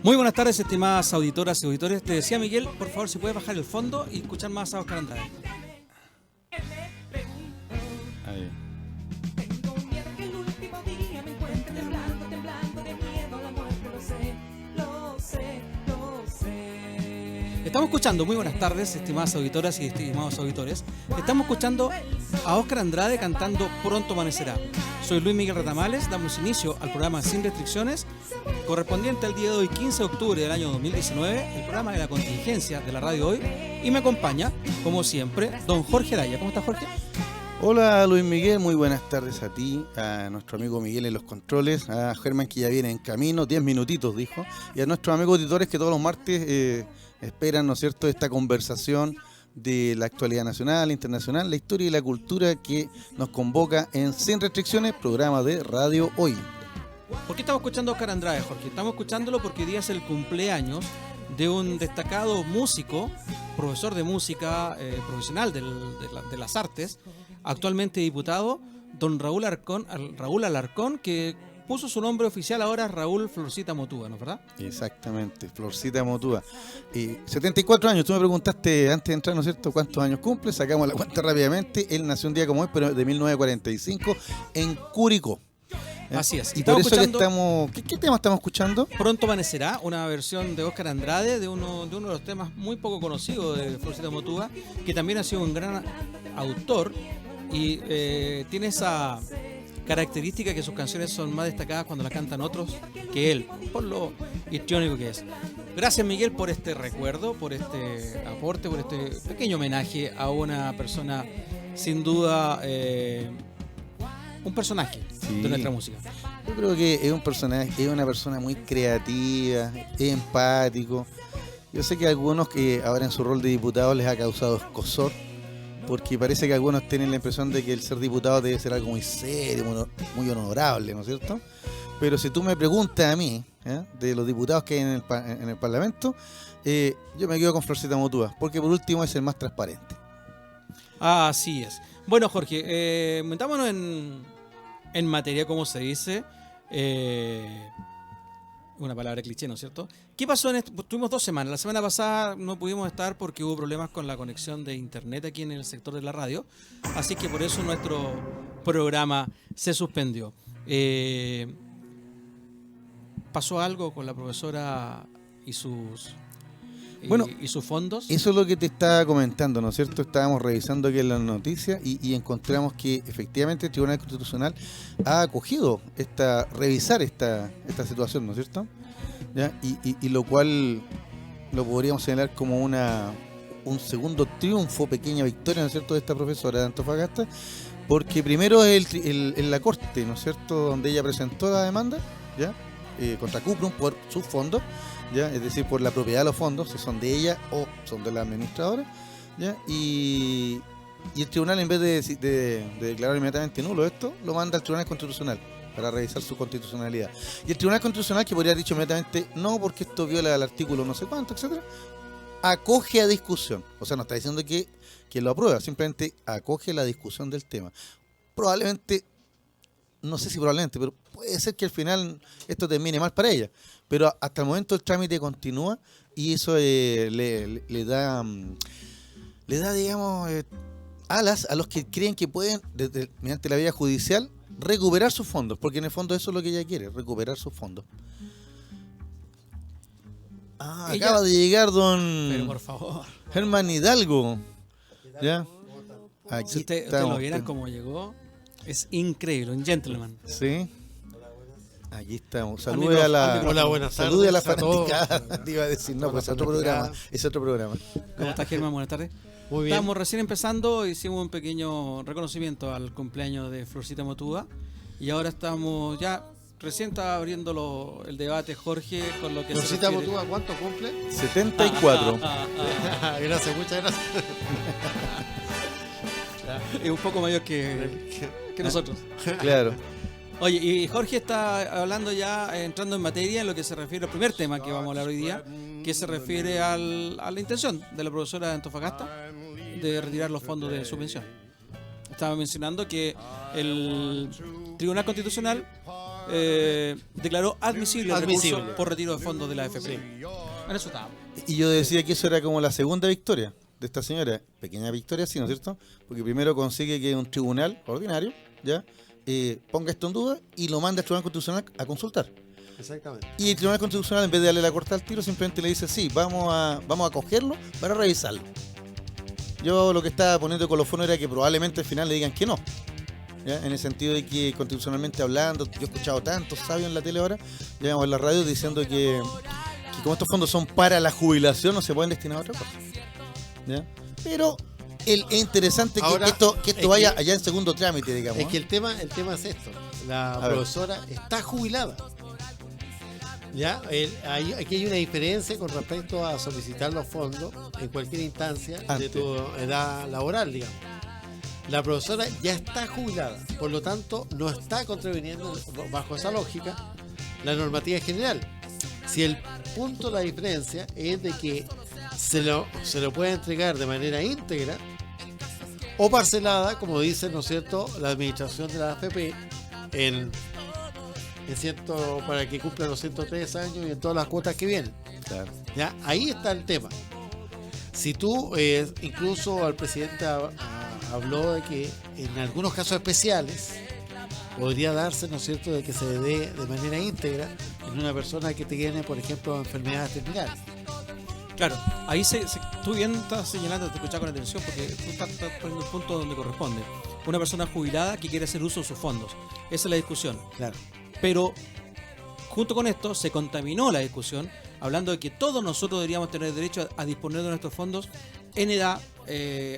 Muy buenas tardes, estimadas auditoras y auditores. Te decía Miguel, por favor, si puedes bajar el fondo y escuchar más a Óscar Andrade. Ahí. Estamos escuchando, muy buenas tardes, estimadas auditoras y estimados auditores. Estamos escuchando a Óscar Andrade cantando Pronto Amanecerá. Soy Luis Miguel Retamales, damos inicio al programa Sin Restricciones, correspondiente al día de hoy, 15 de octubre del año 2019, el programa de la contingencia de la radio hoy, y me acompaña, como siempre, don Jorge Araya. ¿Cómo estás, Jorge? Hola Luis Miguel, muy buenas tardes a ti, a nuestro amigo Miguel en los controles, a Germán que ya viene en camino, 10 minutitos dijo, y a nuestros amigos auditores que todos los martes esperan, ¿no es cierto?, esta conversación de la actualidad nacional, internacional, la historia y la cultura que nos convoca en Sin Restricciones, programa de Radio Hoy. ¿Por qué estamos escuchando a Óscar Andrade, Jorge? Estamos escuchándolo porque hoy día es el cumpleaños de un destacado músico, profesor de música profesional de las artes, actualmente diputado, don Raúl Alarcón, que puso su nombre oficial ahora Raúl Florcita Motúa, ¿no es verdad? Exactamente, Florcita Motúa. 74 años, tú me preguntaste antes de entrar, ¿no es cierto?, cuántos años cumple, sacamos la cuenta rápidamente. Él nació un día como hoy, pero de 1945, en Curicó. Así es. Y por eso que estamos... ¿Qué tema estamos escuchando? Pronto Amanecerá, una versión de Óscar Andrade de uno de los temas muy poco conocidos de Florcita Motúa, que también ha sido un gran autor y tiene esa característica que sus canciones son más destacadas cuando las cantan otros que él, por lo histriónico que es. Gracias, Miguel, por este recuerdo, por este aporte, por este pequeño homenaje a una persona, sin duda, un personaje de nuestra música. Yo creo que es un personaje, es una persona muy creativa, es empático. Yo sé que a algunos que ahora en su rol de diputado les ha causado escozor, porque parece que algunos tienen la impresión de que el ser diputado debe ser algo muy serio, muy honorable, ¿no es cierto? Pero si tú me preguntas a mí, de los diputados que hay en el Parlamento, yo me quedo con Florcita Motúa, porque por último es el más transparente. Así es. Bueno, Jorge, metámonos en materia, como se dice, una palabra cliché, ¿no es cierto? ¿Qué pasó tuvimos 2 semanas? La semana pasada no pudimos estar porque hubo problemas con la conexión de internet aquí en el sector de la radio, así que por eso nuestro programa se suspendió. ¿Pasó algo con la profesora y sus fondos? Eso es lo que te estaba comentando, ¿no es cierto? Estábamos revisando aquí en las noticias y encontramos que efectivamente el Tribunal Constitucional ha acogido revisar esta situación, ¿no es cierto? ¿Ya? Y lo cual lo podríamos señalar como un segundo triunfo, pequeña victoria, ¿no es cierto?, de esta profesora de Antofagasta, porque primero es en la Corte, ¿no es cierto?, donde ella presentó la demanda, ¿ya?, contra Cuprum por sus fondos, ¿ya?, es decir, por la propiedad de los fondos, si son de ella o son de la administradora, ¿ya?, y el tribunal, en vez de declarar inmediatamente nulo esto, lo manda al Tribunal Constitucional para revisar su constitucionalidad. Y el Tribunal Constitucional, que podría haber dicho inmediatamente no, porque esto viola el artículo no sé cuánto, etcétera, acoge a discusión. O sea, no está diciendo que lo aprueba, simplemente acoge la discusión del tema. Probablemente, no sé si probablemente, pero puede ser que al final esto termine mal para ella. Pero hasta el momento el trámite continúa y eso le da, digamos, alas a los que creen que pueden, mediante la vía judicial, recuperar sus fondos, porque en el fondo eso es lo que ella quiere, recuperar sus fondos. Acaba de llegar Pero por favor, Germán Hidalgo. ¿Ya? Aquí si usted lo vieran como llegó, es increíble, un gentleman. Sí. Aquí estamos. Salude a la fanaticada. Te iba a decir, no, pues es otro programa. Es otro programa. ¿Cómo estás, Germán? Buenas tardes. Muy bien. Estamos recién empezando, hicimos un pequeño reconocimiento al cumpleaños de Florcita Motúa y ahora estamos ya, recién está abriendo el debate Jorge con lo que Florcita Motúa, ¿cuánto cumple? 74. Gracias, muchas gracias. Es un poco mayor que nosotros. Claro. Oye, y Jorge está hablando ya, entrando en materia en lo que se refiere al primer tema que vamos a hablar hoy día, que se refiere a la intención de la profesora de Antofagasta de retirar los fondos de subvención. Estaba mencionando que el Tribunal Constitucional declaró admisible el Admisible. recurso por retiro de fondos de la AFP. En eso estábamos. Y yo decía que eso era como la segunda victoria de esta señora. Pequeña victoria, sí, ¿no es cierto? Porque primero consigue que un tribunal ordinario ya ponga esto en duda y lo manda al Tribunal Constitucional a consultar. Exactamente. Y el Tribunal Constitucional, en vez de darle la corta al tiro, simplemente le dice, sí, vamos a cogerlo para revisarlo. Yo lo que estaba poniendo de colofón era que probablemente al final le digan que no. ¿Ya? En el sentido de que constitucionalmente hablando, yo he escuchado tantos sabios en la tele ahora, digamos en la radio, diciendo que como estos fondos son para la jubilación, no se pueden destinar a otra cosa. ¿Ya? Pero es interesante Ahora, que esto vaya allá en segundo trámite, digamos. Es que el tema es esto. La A ver. profesora está jubilada. ¿Ya? Aquí hay una diferencia con respecto a solicitar los fondos en cualquier instancia de Antes. tu edad laboral, digamos. La profesora ya está jubilada, por lo tanto no está contraviniendo bajo esa lógica la normativa general. Si el punto de la diferencia es de que se lo puede entregar de manera íntegra o parcelada, como dice, ¿no es cierto?, la administración de la AFP para que cumpla los 103 años y en todas las cuotas que vienen. Claro. ¿Ya? Ahí está el tema. Si tú, incluso el presidente habló de que en algunos casos especiales podría darse, ¿no es cierto?, de que se dé de manera íntegra en una persona que tiene, por ejemplo, enfermedades terminales. Claro, ahí tú bien estás señalando, te escuchaba con atención porque tú estás poniendo el punto donde corresponde. Una persona jubilada que quiere hacer uso de sus fondos. Esa es la discusión. Claro. Pero junto con esto se contaminó la discusión hablando de que todos nosotros deberíamos tener derecho a disponer de nuestros fondos en edad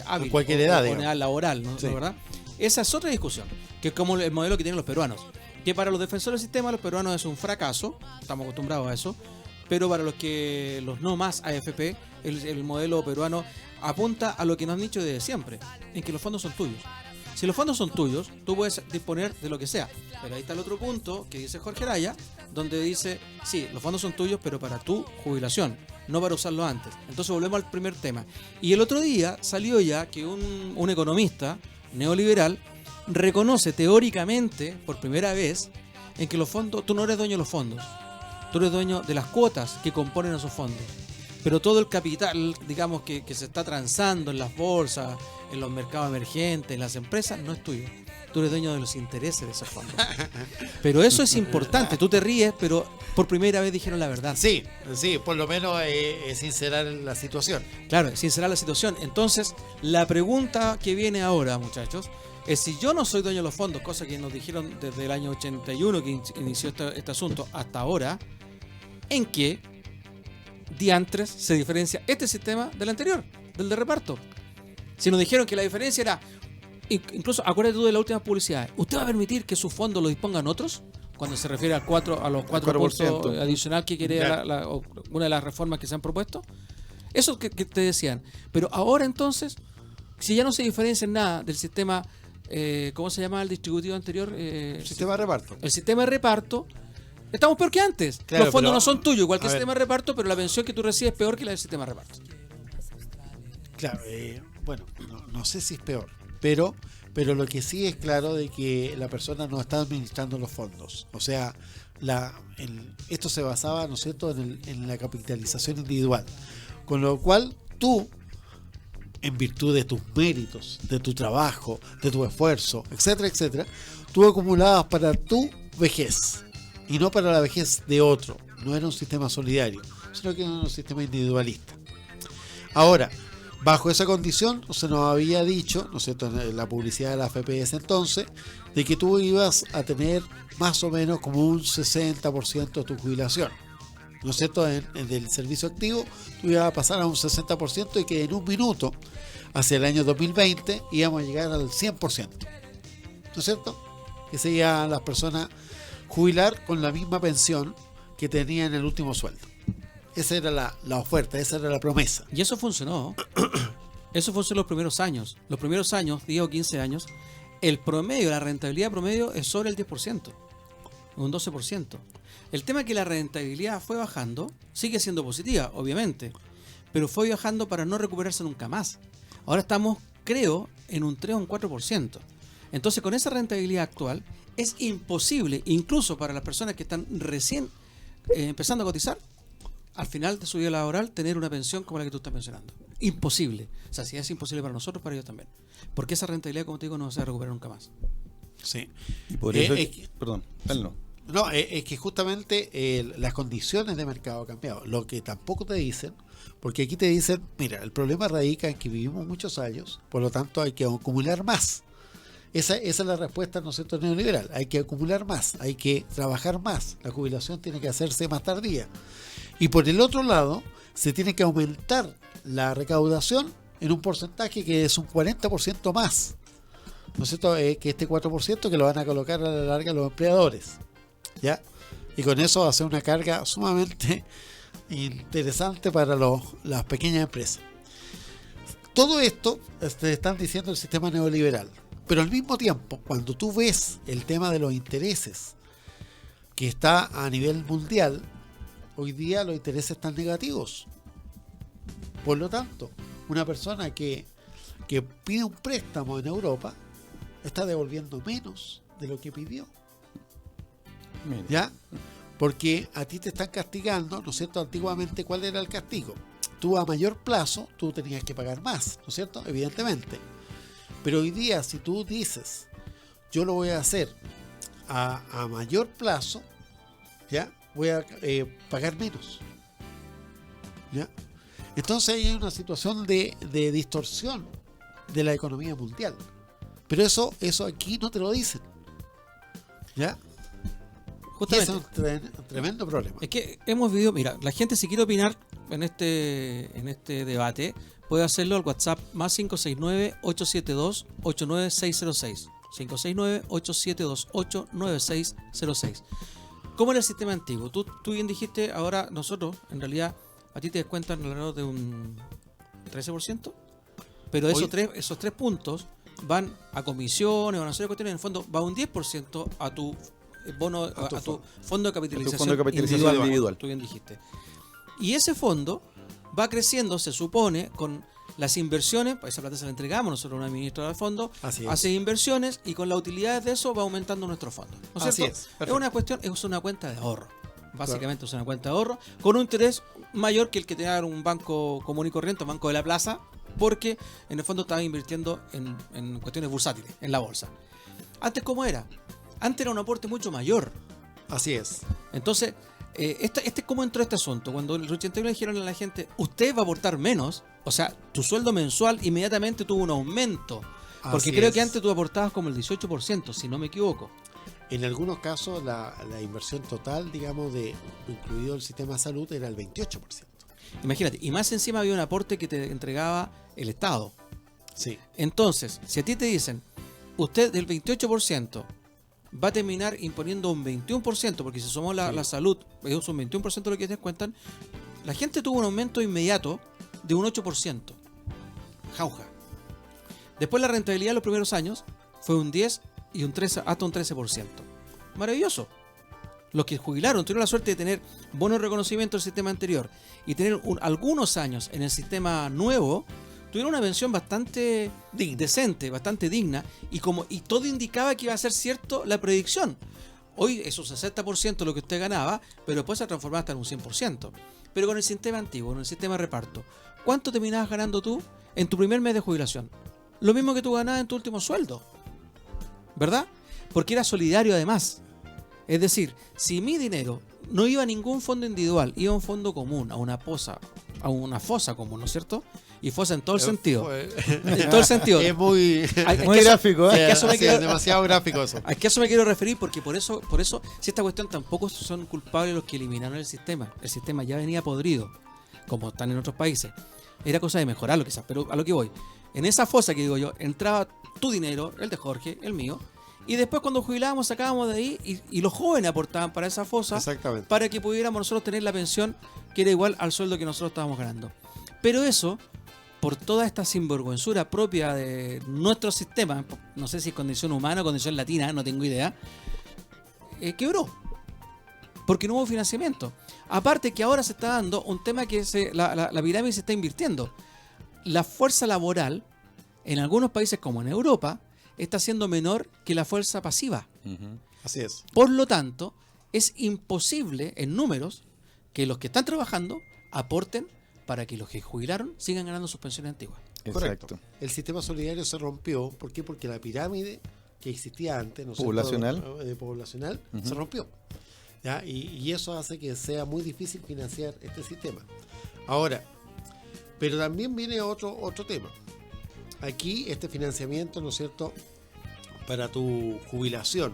hábil. En cualquier edad, o en digamos. edad laboral, ¿no? Sí. ¿Verdad? Esa es otra discusión, que es como el modelo que tienen los peruanos. Que para los defensores del sistema, los peruanos es un fracaso, estamos acostumbrados a eso, pero para los no más AFP, el modelo peruano apunta a lo que nos han dicho desde siempre, en que los fondos son tuyos. Si los fondos son tuyos, tú puedes disponer de lo que sea. Pero ahí está el otro punto que dice Jorge Araya, donde dice, sí, los fondos son tuyos, pero para tu jubilación, no para usarlo antes. Entonces volvemos al primer tema. Y el otro día salió ya que un economista neoliberal reconoce teóricamente, por primera vez, en que los fondos, tú no eres dueño de los fondos, tú eres dueño de las cuotas que componen esos fondos. Pero todo el capital, digamos, que se está transando en las bolsas, en los mercados emergentes, en las empresas, no es tuyo. Tú eres dueño de los intereses de esos fondos. Pero eso es importante. Tú te ríes, pero por primera vez dijeron la verdad. Sí, por lo menos es sincerar la situación. Claro, sincerar la situación. Entonces, la pregunta que viene ahora, muchachos, es si yo no soy dueño de los fondos, cosa que nos dijeron desde el año 81 que inició este asunto hasta ahora, ¿en qué diantres se diferencia este sistema del anterior, del de reparto? Si nos dijeron que la diferencia era, incluso acuérdate tú de la última publicidad, ¿usted va a permitir que sus fondos los dispongan otros? Cuando se refiere a los 4% adicional que quiere una de las reformas que se han propuesto. Eso que te decían. Pero ahora entonces, si ya no se diferencia en nada del sistema, ¿cómo se llama el distributivo anterior? Sistema de reparto. El sistema de reparto. Estamos peor que antes. Claro, los fondos pero, no son tuyos, igual que el a ver. sistema de reparto, pero la pensión que tú recibes es peor que la del sistema de reparto. Claro, bueno, no sé si es peor, pero lo que sí es claro de que la persona no está administrando los fondos. O sea, esto se basaba, ¿no es cierto?, en la capitalización individual. Con lo cual tú, en virtud de tus méritos, de tu trabajo, de tu esfuerzo, etcétera, etcétera, tú acumulabas para tu vejez y no para la vejez de otro. No era un sistema solidario, sino que era un sistema individualista. Ahora, bajo esa condición, se nos había dicho, ¿no es cierto?, en la publicidad de la AFP de ese entonces, de que tú ibas a tener más o menos como un 60% de tu jubilación. ¿No es cierto? Del servicio activo, tú ibas a pasar a un 60% y que en un minuto, hacia el año 2020, íbamos a llegar al 100%. ¿No es cierto? Que se iban las personas jubilar con la misma pensión que tenían en el último sueldo. Esa era la oferta, esa era la promesa. Y eso funcionó. Eso funcionó los primeros años. Los primeros años, 10 o 15 años, el promedio, la rentabilidad promedio es sobre el 10%, un 12%. El tema es que la rentabilidad fue bajando, sigue siendo positiva, obviamente, pero fue bajando para no recuperarse nunca más. Ahora estamos, creo, en un 3 o un 4%. Entonces, con esa rentabilidad actual, es imposible, incluso para las personas que están recién empezando a cotizar, al final de su vida laboral, tener una pensión como la que tú estás mencionando. Imposible. O sea, si es imposible para nosotros, para ellos también. Porque esa rentabilidad, como te digo, no se va a recuperar nunca más. Sí. Y por eso, perdón, no. No, es que justamente las condiciones de mercado han cambiado. Lo que tampoco te dicen, porque aquí te dicen, mira, el problema radica en que vivimos muchos años, por lo tanto hay que acumular más. Esa es la respuesta, ¿no es cierto?, neoliberal. Hay que acumular más, hay que trabajar más. La jubilación tiene que hacerse más tardía. Y por el otro lado, se tiene que aumentar la recaudación en un porcentaje que es un 40% más. ¿No es cierto? Que este 4% que lo van a colocar a la larga los empleadores. ¿Ya? Y con eso va a ser una carga sumamente interesante para las pequeñas empresas. Todo esto te están diciendo el sistema neoliberal. Pero al mismo tiempo, cuando tú ves el tema de los intereses que está a nivel mundial, hoy día los intereses están negativos. Por lo tanto, una persona que pide un préstamo en Europa está devolviendo menos de lo que pidió. ¿Ya? Porque a ti te están castigando, ¿no es cierto? Antiguamente, ¿cuál era el castigo? Tú a mayor plazo, tú tenías que pagar más, ¿no es cierto? Evidentemente. Pero hoy día, si tú dices, yo lo voy a hacer a mayor plazo, ¿ya? Voy a pagar menos. ¿Ya? Entonces hay una situación de distorsión de la economía mundial. Pero eso aquí no te lo dicen. ¿Ya? Justamente. Y ese es un tremendo problema. Es que hemos vivido, mira, la gente si quiere opinar en este debate, puede hacerlo al WhatsApp más 569-872-89606. 569-872-89606. ¿Cómo era el sistema antiguo? Tú bien dijiste, ahora nosotros, en realidad, a ti te descuentan alrededor de un 13%, pero esos tres puntos van a comisiones, van a hacer cuestiones, en el fondo va un 10% a tu bono, a tu fondo de capitalización, individual, tú bien dijiste. Y ese fondo va creciendo, se supone, con las inversiones, esa plata se la entregamos nosotros a una administradora del fondo, hace inversiones y con la utilidad de eso va aumentando nuestro fondo. ¿No es cierto? Es una cuestión, es una cuenta de ahorro. Básicamente es una cuenta de ahorro con un interés mayor que el que te da un banco común y corriente, un banco de la plaza, porque en el fondo estaba invirtiendo en cuestiones bursátiles, en la bolsa. Antes, ¿cómo era? Antes era un aporte mucho mayor. Así es. Entonces, ¿cómo entró este asunto? Cuando el 81 le dijeron a la gente, usted va a aportar menos, o sea, tu sueldo mensual inmediatamente tuvo un aumento. Porque creo que antes tú aportabas como el 18%, si no me equivoco. En algunos casos la inversión total, digamos, incluido el sistema de salud, era el 28%. Imagínate, y más encima había un aporte que te entregaba el Estado. Sí. Entonces, si a ti te dicen, usted del 28% va a terminar imponiendo un 21%, porque si somos la salud, es un 21% de lo que te descuentan, la gente tuvo un aumento inmediato de un 8%. Jauja. Después la rentabilidad de los primeros años fue un 10 y un 13, hasta un 13%. Maravilloso. Los que jubilaron tuvieron la suerte de tener buenos reconocimientos del sistema anterior y tener algunos años en el sistema nuevo, tuvieron una pensión bastante decente, bastante digna, y todo indicaba que iba a ser cierto la predicción. Hoy es un 60% lo que usted ganaba, pero después se transformaba hasta en un 100%. Pero con el sistema antiguo, con el sistema de reparto, ¿cuánto terminabas ganando tú en tu primer mes de jubilación? Lo mismo que tú ganabas en tu último sueldo, ¿verdad? Porque era solidario además. Es decir, si mi dinero no iba a ningún fondo individual, iba a un fondo común, a una fosa común, ¿no es cierto? Y fosa en todo el sentido. En todo el sentido. Es muy gráfico, ¿eh? Es demasiado gráfico eso. A que eso me quiero referir, porque por eso, si esta cuestión tampoco son culpables los que eliminaron el sistema. El sistema ya venía podrido, como están en otros países. Era cosa de mejorarlo quizás, pero a lo que voy. En esa fosa que digo yo, entraba tu dinero, el de Jorge, el mío, y después cuando jubilábamos sacábamos de ahí y los jóvenes aportaban para esa fosa para que pudiéramos nosotros tener la pensión que era igual al sueldo que nosotros estábamos ganando. Pero eso, por toda esta sinvergüenzura propia de nuestro sistema, no sé si es condición humana o condición latina, no tengo idea, quebró. Porque no hubo financiamiento. Aparte que ahora se está dando un tema que la pirámide se está invirtiendo. La fuerza laboral, en algunos países como en Europa, está siendo menor que la fuerza pasiva. Ujú. Así es. Por lo tanto, es imposible en números que los que están trabajando aporten para que los que jubilaron sigan ganando sus pensiones antiguas. Correcto. Exacto. El sistema solidario se rompió. ¿Por qué? Porque la pirámide que existía antes, ¿no es cierto? Poblacional. Poblacional, Ujú. se rompió. ¿Ya? Y eso hace que sea muy difícil financiar este sistema. Ahora, pero también viene otro tema. Aquí este financiamiento, ¿no es cierto?, para tu jubilación.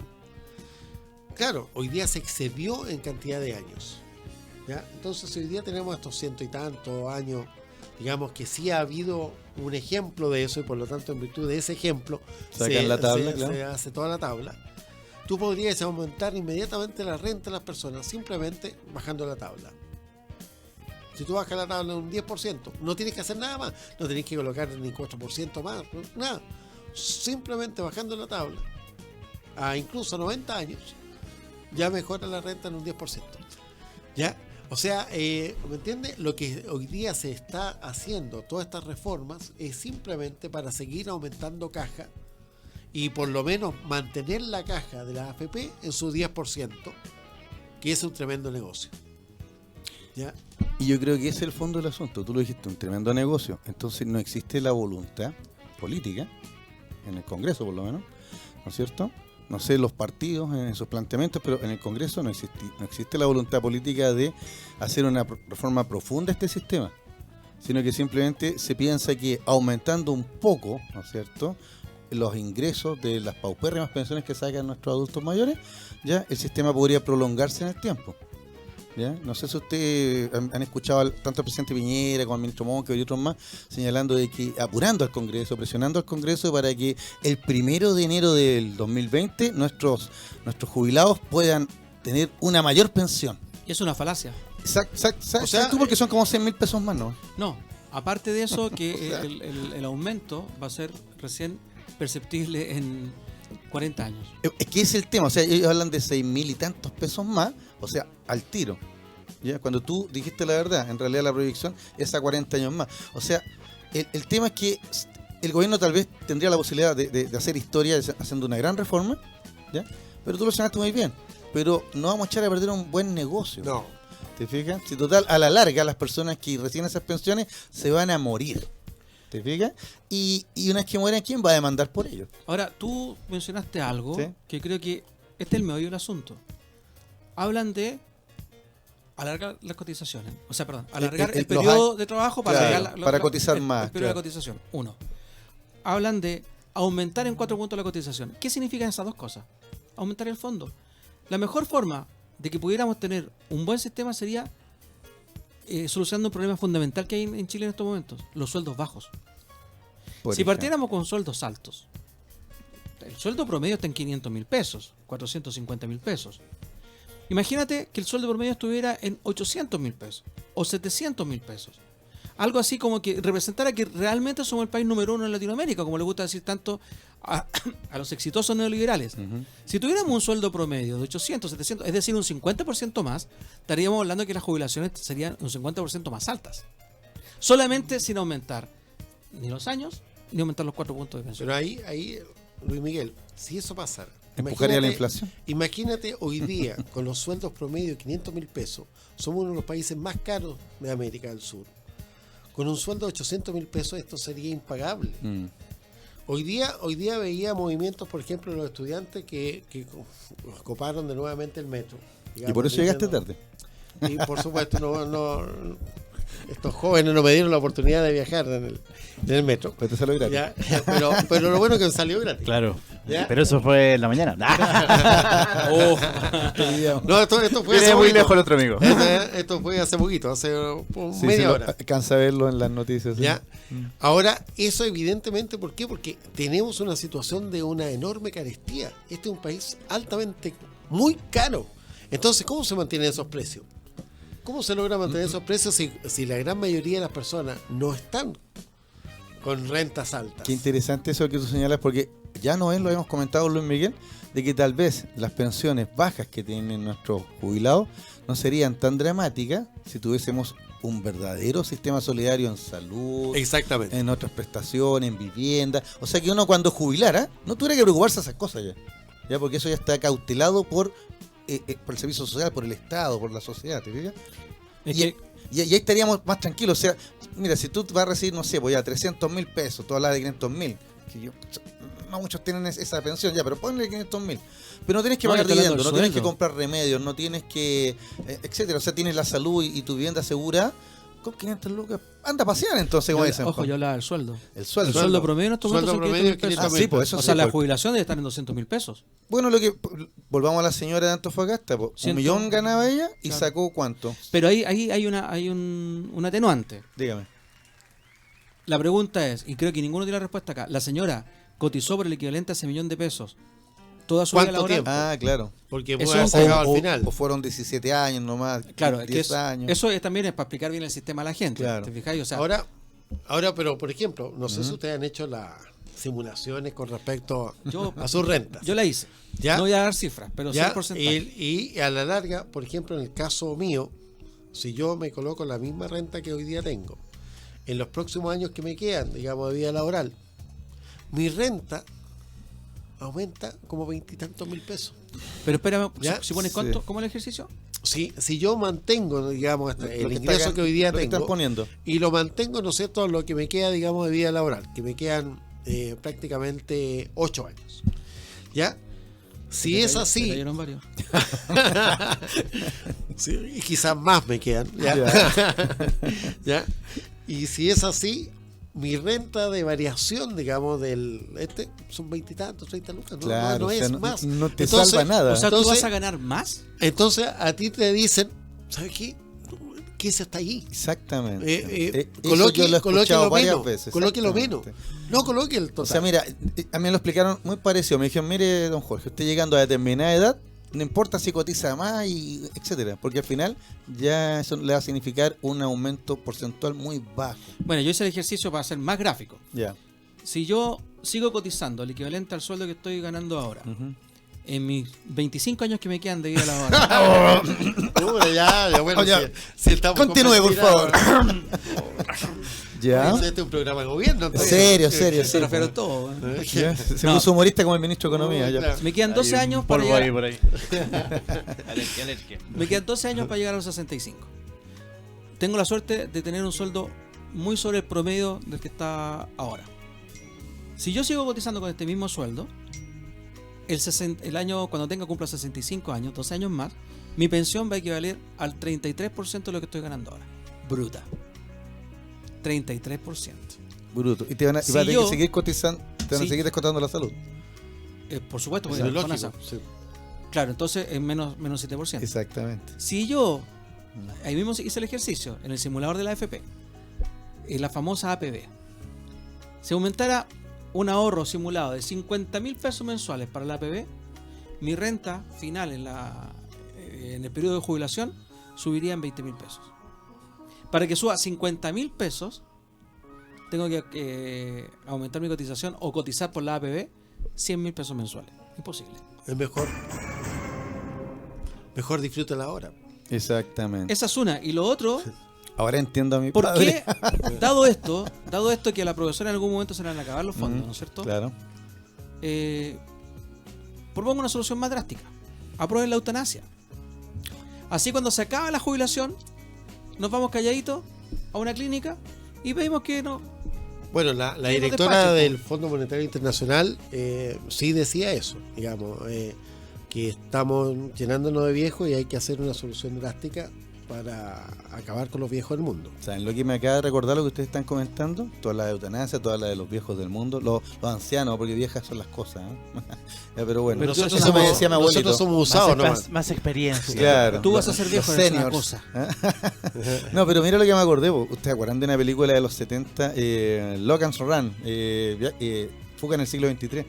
Claro, hoy día se excedió en cantidad de años. ¿Ya? Entonces hoy día tenemos estos 100 y tantos años, digamos que sí ha habido un ejemplo de eso y por lo tanto en virtud de ese ejemplo Sacan la tabla, claro. se hace toda la tabla. Tú podrías aumentar inmediatamente la renta de las personas simplemente bajando la tabla. Si tú bajas la tabla un 10%, no tienes que hacer nada más, no tienes que colocar ni 4% más, nada. Simplemente bajando la tabla a incluso 90 años, ya mejora la renta en un 10%. ¿Ya? O sea, ¿me entiendes? Lo que hoy día se está haciendo, todas estas reformas, es simplemente para seguir aumentando caja y por lo menos mantener la caja de la AFP en su 10%, que es un tremendo negocio. ¿Ya? Y yo creo que ese es el fondo del asunto. Tú lo dijiste, un tremendo negocio. Entonces no existe la voluntad política, en el Congreso por lo menos, ¿no es cierto? No sé los partidos en sus planteamientos, pero en el Congreso no existe la voluntad política de hacer una reforma profunda a este sistema, sino que simplemente se piensa que aumentando un poco, ¿no es cierto?, los ingresos de las paupérrimas pensiones que sacan nuestros adultos mayores, ya el sistema podría prolongarse en el tiempo. ¿Ya? No sé si ustedes han escuchado tanto al presidente Piñera como al ministro Monque y otros más señalando de que apurando al Congreso, presionando al Congreso para que el 1 de enero del 2020 nuestros jubilados puedan tener una mayor pensión. Y es una falacia. O sea, tú porque son como 100.000 pesos más, ¿no? No, aparte de eso, que O sea, el aumento va a ser recién perceptible en 40 años. es que ese es el tema, o sea, ellos hablan de 6.000 y tantos pesos más, o sea, al tiro. ¿Ya? Cuando tú dijiste la verdad, en realidad la proyección es a 40 años más. O sea, el tema es que el gobierno tal vez tendría la posibilidad de hacer historia haciendo una gran reforma, ¿ya? Pero tú lo señalaste muy bien. Pero no vamos a echar a perder un buen negocio. No. ¿Te fijas? Si total, a la larga, las personas que reciben esas pensiones se van a morir. ¿Te fijas? Y una vez que mueren, ¿quién va a demandar por ello? Ahora, tú mencionaste algo ¿Sí? que creo que este es el meollo del asunto. Hablan de alargar las cotizaciones. O sea, perdón, alargar el periodo de trabajo para, claro, alargar para cotizar más, el periodo claro. de cotización. Uno. Hablan de aumentar en 4 puntos la cotización. ¿Qué significan esas dos cosas? Aumentar el fondo. La mejor forma de que pudiéramos tener un buen sistema sería solucionando un problema fundamental que hay en Chile en estos momentos, los sueldos bajos. Por Si ejemplo. partiéramos con sueldos altos, el sueldo promedio está en 500.000 pesos, 450.000 pesos. Imagínate que el sueldo promedio estuviera en 800.000 pesos o 700.000 pesos. Algo así como que representara que realmente somos el país número 1 en Latinoamérica, como le gusta decir tanto a los exitosos neoliberales. Ujú. Si tuviéramos un sueldo promedio de 800, 700, es decir, un 50% más, estaríamos hablando de que las jubilaciones serían un 50% más altas. Solamente sin aumentar ni los años, ni aumentar los 4 puntos de pensión. Pero ahí, Luis Miguel, si eso pasara, ¿Empujaría la imagínate- inflación? Imagínate hoy día, con los sueldos promedio de 500.000 pesos, somos uno de los países más caros de América del Sur. Con un sueldo de 800.000 pesos esto sería impagable. Mm. Hoy día veía movimientos, por ejemplo, de los estudiantes que coparon de nuevamente el metro. Y por eso llegaste diciendo- tarde. Y por supuesto, estos jóvenes no me dieron la oportunidad de viajar en el metro. Pero te salió gratis. ¿Ya? Pero lo bueno es que salió gratis. Claro. ¿Ya? Pero eso fue en la mañana. No, esto fue Viene hace muy poquito. lejos el otro amigo. Esto fue hace poquito, hace Sí, media se hora. alcanza a verlo en las noticias. ¿sí? ¿Ya? Ahora, eso evidentemente, ¿por qué? Porque tenemos una situación de una enorme carestía. Este es un país altamente, muy caro. Entonces, ¿cómo se mantienen esos precios? ¿Cómo se logra mantener esos precios si la gran mayoría de las personas no están con rentas altas? Qué interesante eso que tú señalas, porque ya no es, lo hemos comentado Luis Miguel, de que tal vez las pensiones bajas que tienen nuestros jubilados no serían tan dramáticas si tuviésemos un verdadero sistema solidario en salud, Exactamente. en otras prestaciones, en vivienda. O sea que uno cuando jubilara no tuviera que preocuparse de esas cosas ya porque eso ya está cautelado por el servicio social, por el Estado, por la sociedad, ¿te fijas? Es Y, que, y ahí estaríamos más tranquilos. O sea, mira, si tú vas a recibir, no sé, pues ya 300.000 pesos, tú hablas de 500.000, no muchos tienen esa pensión ya, pero ponle 500.000. Pero no tienes que No, pagar yo estoy hablando dividendos, no del tienes que sueldo. comprar remedios, no tienes que, etcétera. O sea, tienes la salud y tu vivienda segura. Con 500 lucas, anda a pasear entonces, como dicen. ojo, yo hablaba del sueldo. El El sueldo. sueldo promedio en estos momentos Sueldo son promedio 500.000 pesos. 500.000 Ah, sí, pues eso O sí, sea, la pues. jubilación debe estar en 200.000 pesos. Bueno, volvamos a la señora de Antofagasta. Po. Ciento- 1.000.000 ganaba ella y Claro. sacó ¿cuánto? Pero ahí hay un atenuante. Dígame. La pregunta es, y creo que ninguno tiene la respuesta acá, la señora cotizó por el equivalente a ese millón de pesos toda su vida ¿Cuánto laboral. tiempo? Ah, claro. Porque Eso puede haber es sacado al O final. fueron 17 años nomás. Claro, es que 10 años. eso también es para explicar bien el sistema a la gente. Claro. ¿Te fijáis? O sea, Ahora, pero por ejemplo, no sé si ustedes han hecho las simulaciones con respecto Yo- a sus rentas. yo la hice. ¿Ya? No voy a dar cifras, pero sé ¿Ya? el porcentaje. Y a la larga, por ejemplo, en el caso mío, si yo me coloco la misma renta que hoy día tengo, en los próximos años que me quedan, digamos, de vida laboral, mi renta aumenta como 20 y tantos mil pesos. Pero espérame, ¿Ya? si pones Sí. cuánto, ¿cómo es el ejercicio? Si yo mantengo, digamos, hasta Lo el que ingreso está- que hoy día lo que están tengo, poniendo. y lo mantengo, ¿no es cierto?, lo que me queda, digamos, de vida laboral, que me quedan prácticamente 8 años. ¿Ya? Si Se es te así, cayeron varios. sí, y quizás más me quedan, ¿ya? ¿Ya? Y si es así, mi renta de variación, digamos, son 20 y tantos, 30 lucas, no, Claro, no o sea, es no- más. no te Entonces, salva nada. O sea, ¿tú Entonces- vas a ganar más? Entonces a ti te dicen, ¿sabes qué? ¿Qué se está allí? Exactamente. Eso Coloque, yo lo he coloque escuchado lo varias menos. veces. Coloque lo menos. exactamente. No coloque el total. O sea, mira, a mí me lo explicaron muy parecido. Me dijeron, mire, don Jorge, usted llegando a determinada edad, no importa si cotiza más, y etcétera, porque al final ya eso le va a significar un aumento porcentual muy bajo. Bueno, yo hice el ejercicio para ser más gráfico. Ya. Si yo sigo cotizando el equivalente al sueldo que estoy ganando ahora, Ujú. en mis 25 años que me quedan de vida laboral, Ya, bueno, Ya. si estamos Continúe, por favor. ¿Ya? Este es un programa de gobierno. entonces. Serio, serio, se serio. refiere todo. ¿eh? Ya, Se No. puso humorista como el ministro de Economía. Ya. Claro. Me quedan 12 Hay años un para polvo llegar. ahí por ahí. Alergia, alergia. Me quedan 12 años para llegar a los 65. Tengo la suerte de tener un sueldo muy sobre el promedio del que está ahora. Si yo sigo cotizando con este mismo sueldo, el año cuando tenga cumpla 65 años, 12 años más, mi pensión va a equivaler al 33% de lo que estoy ganando ahora. Bruta. 33%. Bruto. Y te van a, y Si vas a tener yo- que seguir cotizando, te van a Sí. seguir descontando la salud. Por supuesto, Es porque lógico, FONASA. sí. Claro, entonces es menos 7%. Exactamente. Si yo, ahí mismo hice el ejercicio, en el simulador de la AFP, en la famosa APB, si aumentara un ahorro simulado de 50.000 pesos mensuales para la APB, mi renta final en el periodo de jubilación subiría en 20.000 pesos. Para que suba 50.000 pesos, tengo que aumentar mi cotización o cotizar por la APB 100.000 pesos mensuales. Imposible. Es mejor. Mejor disfruta la hora. Exactamente. Esa es una. Y lo otro, Ahora entiendo a mi ¿por padre. qué, dado esto que a la profesora en algún momento se le van a acabar los fondos, Mm, ¿no es cierto? Claro. Propongo una solución más drástica. Aprueben la eutanasia. Así cuando se acaba la jubilación, nos vamos calladitos a una clínica y pedimos que no. Bueno, la Sí, no directora despache, del Fondo Monetario Internacional sí decía eso, digamos, que estamos llenándonos de viejos y hay que hacer una solución drástica para acabar con los viejos del mundo. ¿Saben lo que me acaba de recordar lo que ustedes están comentando? Toda la de eutanasia, toda la de los viejos del mundo, los ancianos, porque viejas son las cosas. ¿eh? Ya, pero bueno, Pero eso nosotros me decía mi abuelito. Nosotros somos usados Más, nomás. más experiencia. Claro. Tú vas a ser viejo, los eres una seniors. cosa. No, pero mira lo que me acordé. ¿Ustedes se acuerdan de una película de los 70? Logan's Run, Fuga en el siglo XXIII.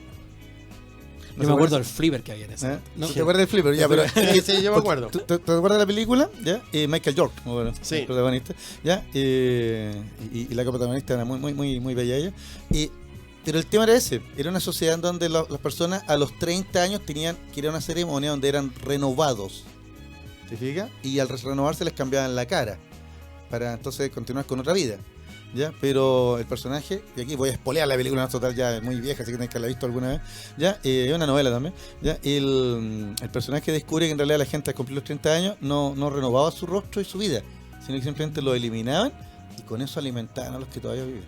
Yo me acuerdo del flipper que había en ese. ¿Eh? ¿No? ¿Te acuerdas del flipper? Ya, pero, Sí, yo me acuerdo. ¿Te acuerdas de la película? ¿Ya? Michael York, bueno, Sí. el protagonista. ¿Ya? Y la protagonista era muy bella ella. Pero el tema era ese. Era una sociedad en donde las personas a los 30 años tenían que ir a una ceremonia donde eran renovados. ¿Te fijas? Y al renovarse les cambiaban la cara. para entonces continuar con otra vida. ¿Ya? Pero el personaje, y aquí voy a spoilear la película, no, total, ya es muy vieja, así que tenéis que haberla visto alguna vez, ¿ya? Es una novela también, ¿ya? El personaje descubre que en realidad la gente al cumplir los 30 años no renovaba su rostro y su vida, sino que simplemente lo eliminaban y con eso alimentaban a los que todavía viven.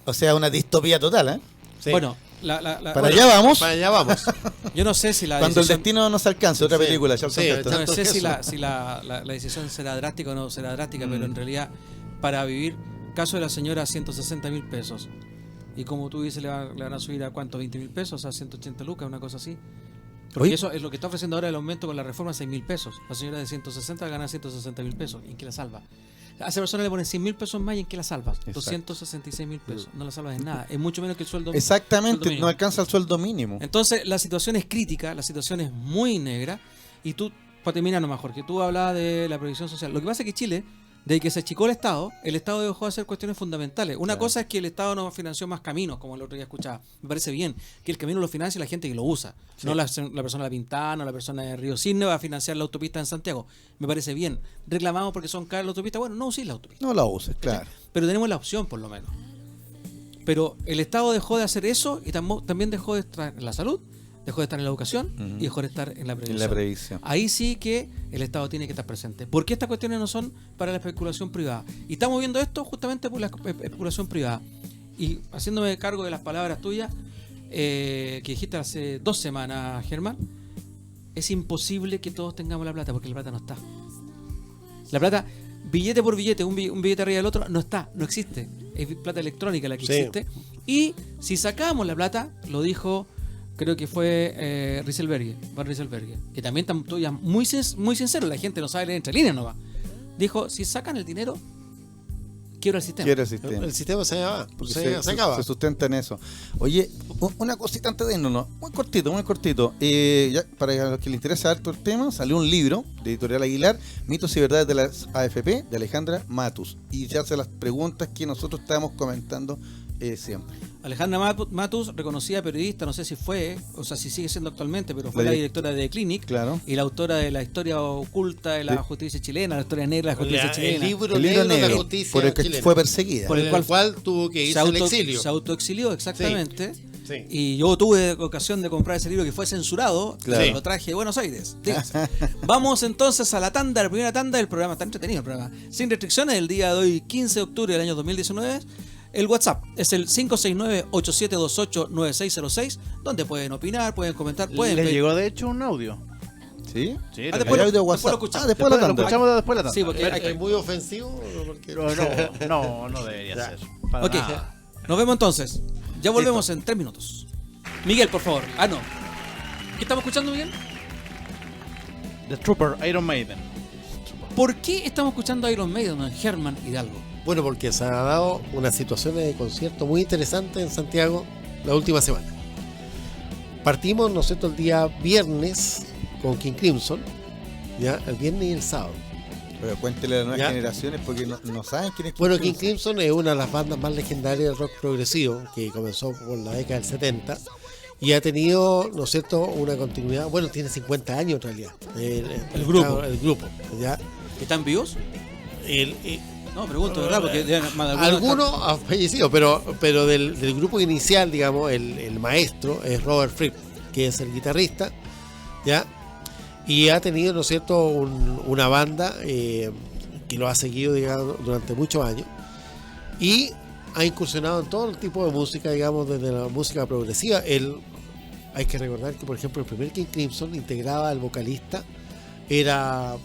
O sea, una distopía total, ¿eh? Sí. Bueno, Para allá vamos. Para allá vamos. yo no sé si la Cuando el decisión, destino nos alcance, otra Sí. película, Charlton Sí, Heston. no tanto sé que si, eso. la decisión será drástica o no será drástica, pero en Mm. realidad, para vivir, caso de la señora, 160.000 pesos. Y como tú dices, le van a subir a cuánto, 20.000 pesos, a 180 lucas, una cosa así. Porque Oye. eso es lo que está ofreciendo ahora el aumento con la reforma, 6.000 pesos. La señora de 160 gana 160.000 pesos. ¿Y en qué la salva? A esa persona le ponen 100.000 pesos más y ¿en qué la salvas? Exacto. 266.000 pesos. No la salvas en nada. Es mucho menos que el sueldo Exactamente, sueldo mínimo. no alcanza el sueldo mínimo. Entonces, la situación es crítica, la situación es muy negra. Y tú, para terminar nomás, Jorge, tú hablabas de la previsión social. Lo que pasa es que Chile, desde que se achicó el Estado dejó de hacer cuestiones fundamentales. Una Claro. cosa es que el Estado no financió más caminos, como el otro día escuchaba. Me parece bien que el camino lo financie la gente que lo usa. Sí. No la persona de La Pintana, no la persona de Río Cisne va a financiar la autopista en Santiago. Me parece bien. Reclamamos porque son caras las autopistas. Bueno, no uséis la autopista. No la uses, claro. Pero tenemos la opción, por lo menos. Pero el Estado dejó de hacer eso y también dejó de estar en la salud, dejó de estar en la educación y dejó de estar en la En previsión. la previsión. Ahí sí que el Estado tiene que estar presente. Porque estas cuestiones no son para la especulación privada. Y estamos viendo esto justamente por la especulación privada. Y haciéndome cargo de las palabras tuyas que dijiste hace 2 semanas, Germán, es imposible que todos tengamos la plata porque la plata no está. La plata, billete por billete, un billete arriba del otro, no está, no existe. Es plata electrónica la que Sí. existe. Y si sacamos la plata, lo dijo, creo que fue Rieselberger, Van Rieselberger, que también estoy muy sincero, la gente no sabe leer entre líneas, no va. Dijo, si sacan el dinero, quiebra el sistema. Quiere el sistema. El sistema se va, Porque se acaba. se sustenta en eso. Oye, una cosita antes de irnos, muy cortito, muy cortito. Ya, para los que les interesa harto el tema, salió un libro de Editorial Aguilar, Mitos y Verdades de las AFP, de Alejandra Matus. Y ya hace las preguntas que nosotros estábamos comentando siempre. Alejandra Matus, reconocida periodista, no sé si fue, o sea, si sigue siendo actualmente, pero fue La la di- directora de Clinic Claro. y la autora de la historia oculta de la Sí. justicia chilena, la historia negra de la justicia El chilena. libro El libro negro de la negro, justicia por el que chilena. fue perseguida. Por el Por el cual tuvo que irse al exilio. Se autoexilió, exactamente. Sí. Y yo tuve ocasión de comprar ese libro que fue censurado. Claro. Lo traje de Buenos Aires. Fíjense. Vamos entonces a la tanda, la primera tanda del programa. Está entretenido el programa. Sin restricciones, el día de hoy, 15 de octubre del año 2019. El WhatsApp es el 569-8728-9606, donde pueden opinar, pueden comentar, pueden Le pedir- llegó de hecho un audio. ¿Sí? Sí, Ah, le después Hay lo- audio de después WhatsApp. lo escuchamos. Después de la lo tanda. escuchamos después de la tanda. Sí, porque hay que- ¿Es muy ofensivo? Porque- No debería Ya. ser. Para Ok, nada. nos vemos entonces. Ya volvemos en 3 minutos. Miguel, por favor. Ah, no. ¿Qué estamos escuchando, Miguel? The Trooper, Iron Maiden. ¿Por qué estamos escuchando a Iron Maiden, don Germán Hidalgo? Bueno, porque se ha dado unas situaciones de concierto muy interesantes en Santiago la última semana. Partimos, ¿no es cierto?, el día viernes con King Crimson, ya, el viernes y el sábado. Pero cuéntele a las nuevas Ya. generaciones porque no saben quién es Bueno, King King Crimson es una de las bandas más legendarias del rock progresivo que comenzó por la década del 70 y ha tenido, ¿no es cierto?, una continuidad. Bueno, tiene 50 años en realidad. El grupo. El grupo, ¿ya? ¿Están vivos? El, No, pregunto, ¿verdad? Porque algunos han fallecido, pero del grupo inicial, digamos, el maestro es Robert Fripp, que es el guitarrista, ¿ya? Y ha tenido, ¿no es cierto?, una banda que lo ha seguido, digamos, durante muchos años y ha incursionado en todo el tipo de música, digamos, desde la música progresiva. Hay que recordar que, por ejemplo, el primer King Crimson integraba al vocalista, era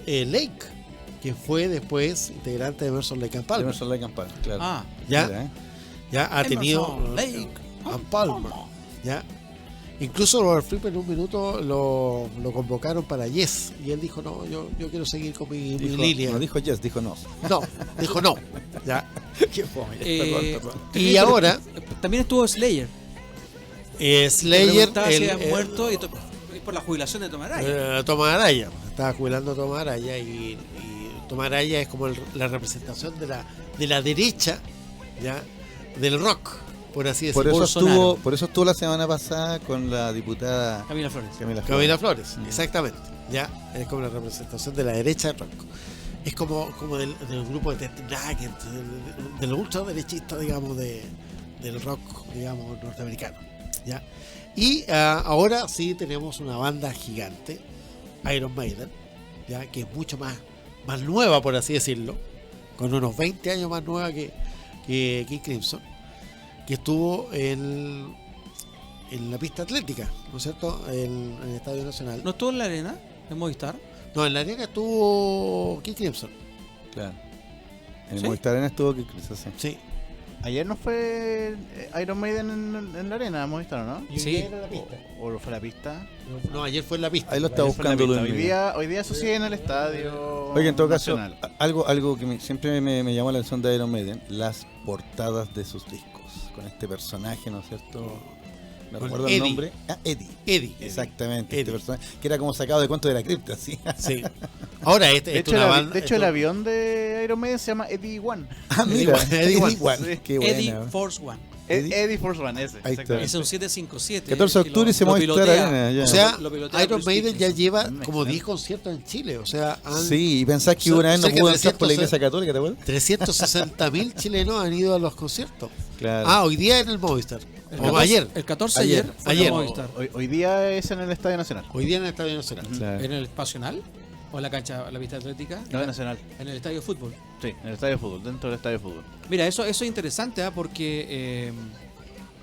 Lake, que fue después integrante de Emerson Lake and Palmer. Emerson Lake and Palmer, claro. Ah, ¿Ya? Mira, Ya ha tenido Emerson, Lake a Palmer, ¿ya? Incluso Robert Fripp en un minuto lo convocaron para Yes y él dijo, no, yo quiero seguir con mi línea. No dijo yes, dijo no. No, dijo no, ¿ya? Qué fome. Perdón. Y ahora también estuvo Slayer. Slayer, Preguntaba si había muerto y por la jubilación de Tom Araya. Tomás Araya, estaba jubilando a Tomás Araya y Tomás Araya es como la representación de la derecha, ¿ya?, del rock, por así Por decirlo. eso estuvo la semana pasada con la diputada Camila Flores. Camila Flores. Camila Flores, exactamente, ya es como la representación de la derecha del rock. es como del grupo de Ted Nugget, del ultraderechista, digamos, del rock, digamos, norteamericano, ¿ya? Y ahora sí tenemos una banda gigante, Iron Maiden, ¿ya? Que es mucho más nueva, por así decirlo, con unos 20 años más nueva que King Crimson, que estuvo en la pista atlética, ¿no es cierto? En el Estadio Nacional. ¿No estuvo en la arena, en Movistar? No, en la arena estuvo King Crimson. Claro. En el ¿Sí? Movistar Arena estuvo que sí. Sí. Ayer no fue Iron Maiden en la arena, hemos visto, ¿no? Y hoy Sí. día era la pista. ¿O fue la pista? No, ayer fue en la pista. Ahí lo está Ayer fue en la buscando pista. Luis. Hoy día eso sí en el estadio. Oye, en todo caso, nacional. algo que siempre me llamó la atención de Iron Maiden, las portadas de sus discos, con este personaje, ¿no es cierto? No Con recuerdo Eddie. el nombre. Eddie. Exactamente, Eddie. este personaje, que era como sacado de Cuento de la Cripta, ¿sí? Sí. Ahora, De este hecho, una banda. de hecho el avión de Iron Maiden se llama Eddie One. Ah, mira, Eddie One. Sí. Qué Eddie buena. Force One. Eddie. Eddie Force One, ese. Ahí está. exactamente. Es un 757. 14 de que octubre y se lo Movistar pilotea. Arena, ya. O sea, Lo pilotea Iron Bruce Maiden ya Dickinson. lleva Excelente. como 10 conciertos en Chile. O sea, Sí, y pensás que una vez no cerca de pudo entrar por la 300, iglesia católica, ¿te acuerdas? 360.000 chilenos han ido a los conciertos. Claro. Hoy día en el Movistar. El O 14 ayer. El 14 Ayer. ayer. fue en Ayer. Movistar. Hoy día es en el Estadio Nacional. Hoy día en el Estadio Nacional. Claro. ¿En el Espacio Nacional? ¿O en la cancha, la pista atlética? No, Nacional. En el estadio de fútbol. Sí, en el Estadio de Fútbol, dentro del Estadio de Fútbol. Mira, eso es interesante, porque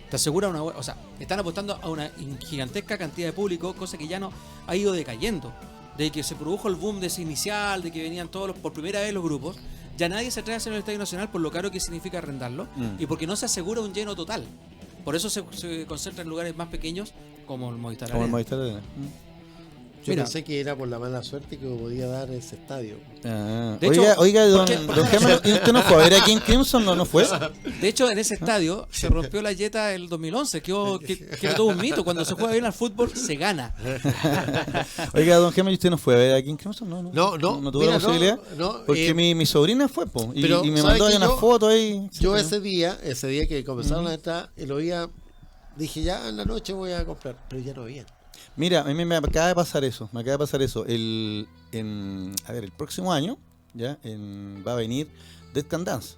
te asegura o sea, están apostando a una gigantesca cantidad de público, cosa que ya no ha ido decayendo. De que se produjo el boom de ese inicial, de que venían por primera vez los grupos, ya nadie se atreve a hacer en el Estadio Nacional por lo caro que significa arrendarlo y porque no se asegura un lleno total. Por eso se concentra en lugares más pequeños como el Movistar Como el Arena. Movistar Arena. Yo Mira. pensé que era por la mala suerte que podía dar ese estadio. Ah, De oiga, hecho, oiga, don ¿por qué? Gemma, ¿usted no fue a ver a King Crimson? ¿No fue? De hecho, en ese estadio se rompió la yeta el 2011, que era todo un mito. Cuando se juega bien al fútbol, se gana. Oiga, don Gemma, ¿y usted no fue a ver a King Crimson? No tuvo mira, la posibilidad. no, Porque mi sobrina fue, po, pero y me ¿sabe mandó ahí que una yo- foto ahí. Yo Sí, ese día que comenzaron a entrar, lo oía, dije ya en la noche voy a comprar, pero ya no había. Mira, a mí me acaba de pasar eso. El próximo año ya va a venir Dead Can Dance.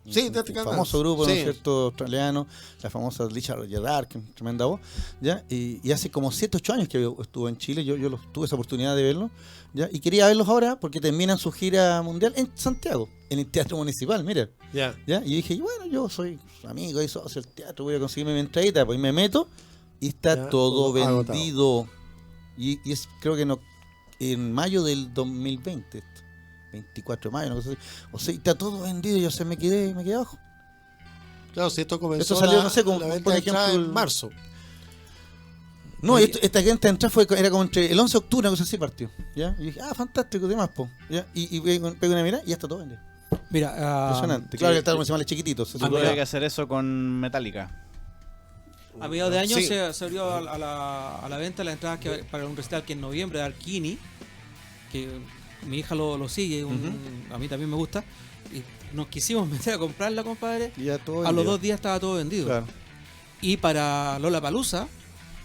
Sí, Dead Can famoso Dance. grupo, ¿no es Sí. cierto? Australiano, la famosa Richard Gerard, que es tremenda voz, ¿ya? Y hace como 7, 8 años que estuvo en Chile, yo tuve esa oportunidad de verlo, ¿ya? Y quería verlos ahora porque terminan su gira mundial en Santiago, en el Teatro Municipal, mira. Ya. ¿Ya? Y dije, bueno, yo soy amigo y socio del teatro, voy a conseguirme mi entradita, pues y me meto y está Ya, todo todo agotado. vendido. Y es, creo que no, en mayo del 2020, 24 de mayo, una cosa así. O sea, está todo vendido, yo me quedé abajo. Claro, si esto comenzó Esto salió, no sé, como, la venta por de entrada ejemplo, en marzo. No, Oye. esta gente entrada era como entre el 11 de octubre, una cosa así partió. ¿Ya? Y dije, fantástico, demás, po. ¿Ya? Y pego una mirada y ya está todo vendido. Mira, Impresionante. Claro que el Teatro Municipal es chiquitito. Se Se supone- tuvo que hacer eso con Metallica. a mediados de año Sí. se abrió a la venta la entrada para un recital que en noviembre de Arkini, que mi hija lo sigue, a mí también me gusta, y nos quisimos meter a comprarla, compadre. y ya todo A los vendido. 2 días estaba todo vendido. Claro. Y para Lollapalooza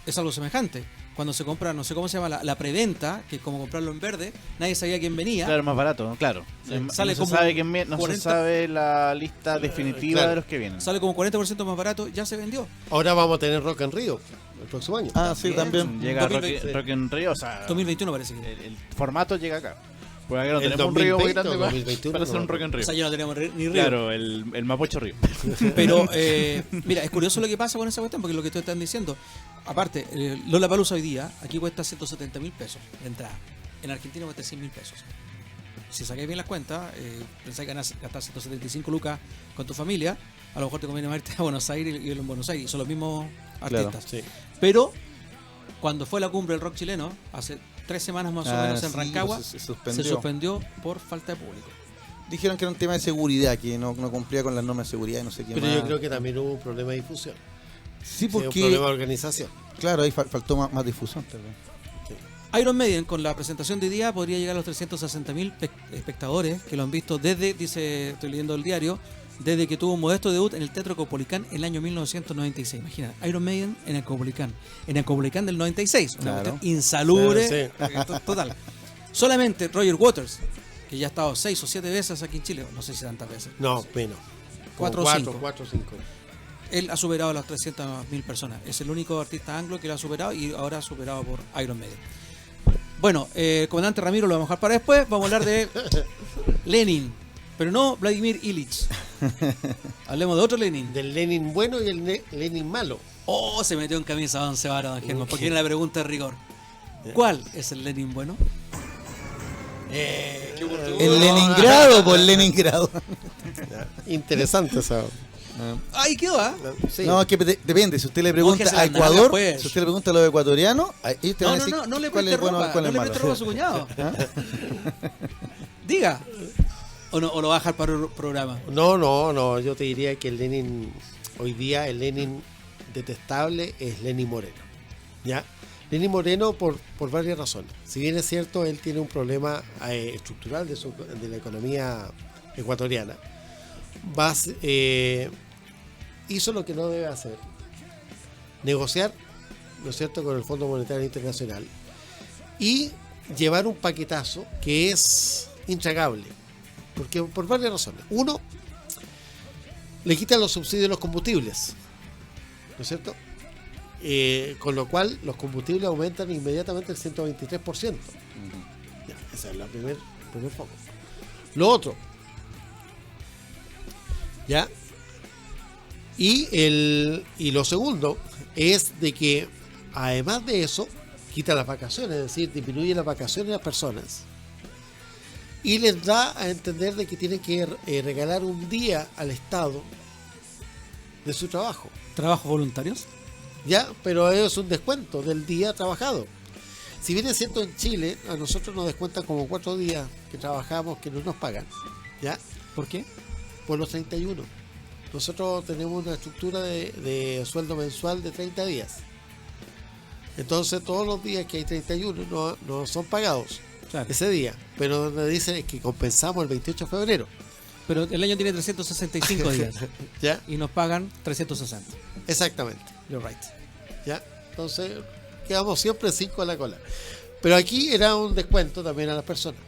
es algo semejante. Cuando se compra, no sé cómo se llama, la preventa, que es como comprarlo en verde, nadie sabía quién venía. Claro, más barato, claro. Sale no se como sabe quién viene, no 40. se sabe la lista definitiva Claro. de los que vienen. Sale como 40% más barato, ya se vendió. Ahora vamos a tener Rock en Río el próximo año. Sí, también. Llega Rock, 2020. Rock in Rio, o sea, 2021 parece que. el formato llega acá. Porque acá no El tenemos un río muy 2020 grande o para 2021, para hacer un no. Rock in Rio. O sea, ya no tenemos ni río. Claro, el Mapocho Río. Pero, mira, es curioso lo que pasa con esa cuestión, porque es lo que tú estás diciendo. Aparte, Lollapalooza hoy día, aquí cuesta 170.000 pesos de entrada. En Argentina cuesta 100.000 pesos. Si sacáis bien las cuentas, pensáis que gastar 175 lucas con tu familia, a lo mejor te conviene irte a Buenos Aires y verlo en Buenos Aires. Y son los mismos artistas. Sí. Pero, cuando fue la cumbre del rock chileno, hace 3 semanas más o menos en sí, Rancagua, pues se se suspendió. suspendió por falta de público. Dijeron que era un tema de seguridad, que no cumplía con las normas de seguridad y no sé qué Pero más. yo creo que también hubo un problema de difusión. Sí, Sí, un porque, problema de organización. claro, ahí faltó más difusión. Tal vez. Iron Maiden con la presentación de hoy día podría llegar a los 360.000 espectadores que lo han visto desde, dice, estoy leyendo el diario, desde que tuvo un modesto debut en el Teatro Caupolicán en el año 1996. Imagina, Iron Maiden en el Caupolicán del 96, una Claro. cuestión insalubre, Sí, total. Solamente Roger Waters que ya ha estado 6 o 7 veces aquí en Chile, no sé si tantas veces. No, menos. 4 o 5. 4 o 5. Él ha superado las 300.000 personas. Es el único artista anglo que lo ha superado y ahora superado por Iron Maiden. Bueno, comandante Ramiro lo vamos a dejar para después. Vamos a hablar de Lenin, pero no Vladimir Ilich. Hablemos de otro Lenin. Del Lenin bueno y el Lenin malo. Oh, se metió en camisa 11 varas, don Germán, porque viene la pregunta de rigor. ¿Cuál es el Lenin bueno? El Leningrado, por Leningrado. Interesante esa. Ahí quedó, ¿ah? Sí. No, es que depende. Si usted le pregunta Mójese a las nalgas, Ecuador, pues. si usted le pregunta a los ecuatorianos, ellos te No, van a decir no le cuál preste es bueno ropa, y cuál no es le malo. preste ropa a su cuñado. ¿Ah? Diga. O lo va a dejar para el programa. No, yo te diría que el Lenin, hoy día el Lenin detestable es Lenin Moreno. ¿Ya? Lenin Moreno por varias razones. Si bien es cierto, él tiene un problema estructural de la economía ecuatoriana. Hizo lo que no debe hacer. Negociar, ¿no es cierto?, con el Fondo Monetario Internacional y llevar un paquetazo que es intragable. Porque por varias razones. Uno, le quitan los subsidios a los combustibles, ¿no es cierto? Con lo cual los combustibles aumentan inmediatamente el 123%. Ya, ese es el primer foco. Lo otro, ¿ya? Y lo segundo es de que además de eso quita las vacaciones, es decir, disminuye las vacaciones de las personas y les da a entender de que tienen que regalar un día al Estado de su trabajo. ¿Trabajos voluntarios? Ya, pero es un descuento del día trabajado. Si bien es cierto, en Chile a nosotros nos descuentan como 4 días que trabajamos que no nos pagan, ¿ya? ¿Por qué? Por los 31. Nosotros tenemos una estructura de sueldo mensual de 30 días. Entonces todos los días que hay 31 no son pagados, Claro. ese día. Pero donde dicen es que compensamos el 28 de febrero. Pero el año tiene 365 días ¿Ya? y nos pagan 360. Exactamente. You're right. ¿Ya? Entonces quedamos siempre 5 a la cola. Pero aquí era un descuento también a las personas.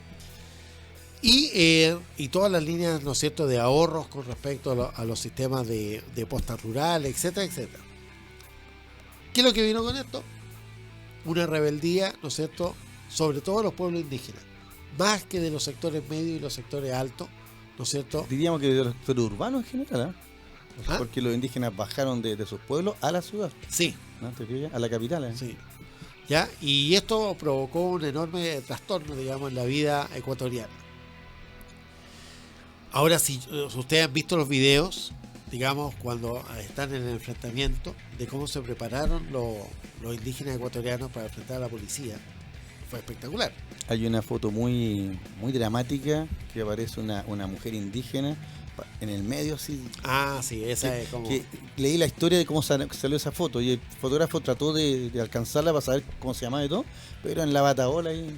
Y todas las líneas, ¿no es cierto?, de ahorros con respecto a los sistemas de postas rurales, etcétera, etcétera. ¿Qué es lo que vino con esto? Una rebeldía, ¿no es cierto?, sobre todo de los pueblos indígenas, más que de los sectores medios y los sectores altos, ¿no es cierto? Diríamos que de los sectores urbanos en general, ¿Ah? porque los indígenas bajaron de sus pueblos a la ciudad, Sí, ¿no? ¿Te fijas? A la capital. sí. ¿Ya? Y esto provocó un enorme trastorno, digamos, en la vida ecuatoriana. Ahora, si ustedes han visto los videos, digamos, cuando están en el enfrentamiento, de cómo se prepararon los indígenas ecuatorianos para enfrentar a la policía, fue espectacular. Hay una foto muy dramática que aparece una mujer indígena en el medio, así. Ah, sí, esa que, es como... que leí la historia de cómo salió esa foto y el fotógrafo trató de alcanzarla para saber cómo se llamaba y todo, pero en la bataola ahí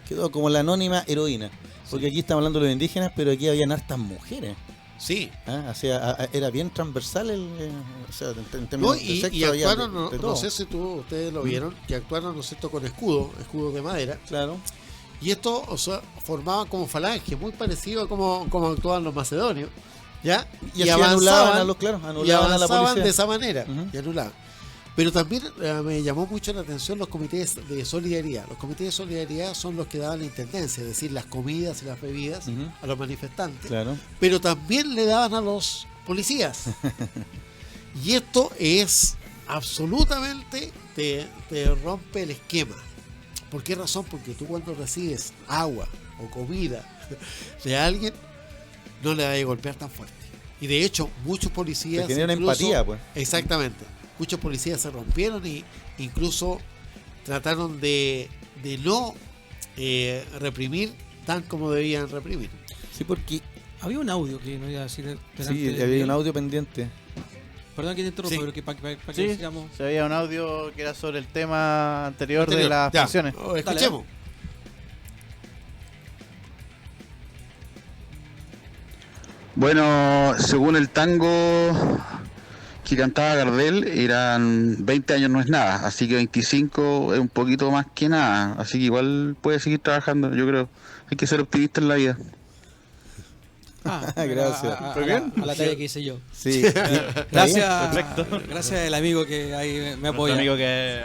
quedó como la anónima heroína. Porque aquí estamos hablando de los indígenas, pero aquí habían hartas mujeres. Sí. ¿Ah? O sea, era bien transversal o sea, en términos No, de y sexo había actuaron, de no todo. sé si ustedes lo vieron, que actuaron, ¿no es cierto?, con escudos de madera. Claro. Y esto, o sea, formaban como falange, muy parecido a como actuaban los macedonios, ¿ya? Y así anulaban a los, claro, y anulaban a la avanzaban policía. de esa manera, Ujú. y anulaban. Pero también me llamó mucho la atención los comités de solidaridad. Los comités de solidaridad son los que daban la intendencia, es decir, las comidas y las bebidas Ujú. a los manifestantes. Claro. Pero también le daban a los policías. Y esto es absolutamente, te rompe el esquema. ¿Por qué razón? Porque tú cuando recibes agua o comida de alguien, no le vas a golpear tan fuerte. Y de hecho, muchos policías... Se genera una incluso- empatía, pues. Exactamente. Muchos policías se rompieron y incluso trataron de no reprimir tan como debían reprimir. Sí, porque Había un audio que no iba a decir delante sí, de había Miguel. un audio pendiente. Perdón que te interrumpa, Sí. pero que para que Sí, sigamos. se había un audio que era sobre el tema anterior de Anterior. las Ya. pensiones. Escuchemos. Bueno, según el tango, que cantaba Gardel eran 20 años no es nada, así que 25 es un poquito más que nada, así que igual puede seguir trabajando, yo creo. Hay que ser optimista en la vida. Gracias. A la talla que hice yo. Sí. Gracias el amigo que ahí me apoya. Un amigo que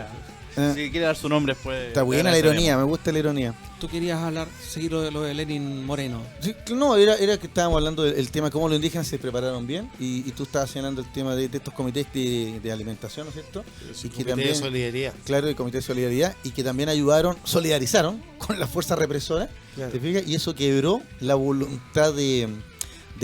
si quiere dar su nombre después. Está buena la ironía, me gusta la ironía. Tú querías seguir lo de Lenin Moreno. Sí, no, era que estábamos hablando del tema cómo los indígenas se prepararon bien y tú estabas señalando el tema de estos comités de alimentación, ¿no es cierto? Y que Comité también, de solidaridad. claro, el comité de solidaridad y que también solidarizaron con la fuerza represora, Claro. ¿te fijas? Y eso quebró la voluntad de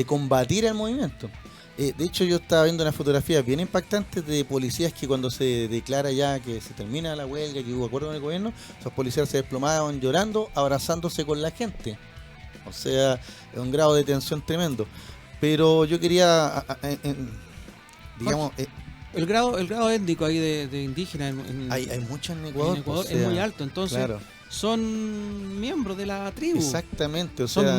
combatir al movimiento. De hecho, yo estaba viendo unas fotografías bien impactantes de policías que cuando se declara ya que se termina la huelga, que hubo acuerdo con el gobierno, esos policías se desplomaban llorando, abrazándose con la gente. O sea, es un grado de tensión tremendo. Pero yo quería, digamos... El grado étnico ahí de indígenas hay muchos en Ecuador. en Ecuador o sea, es muy alto, entonces claro. son miembros de la tribu. Exactamente, o Son sea,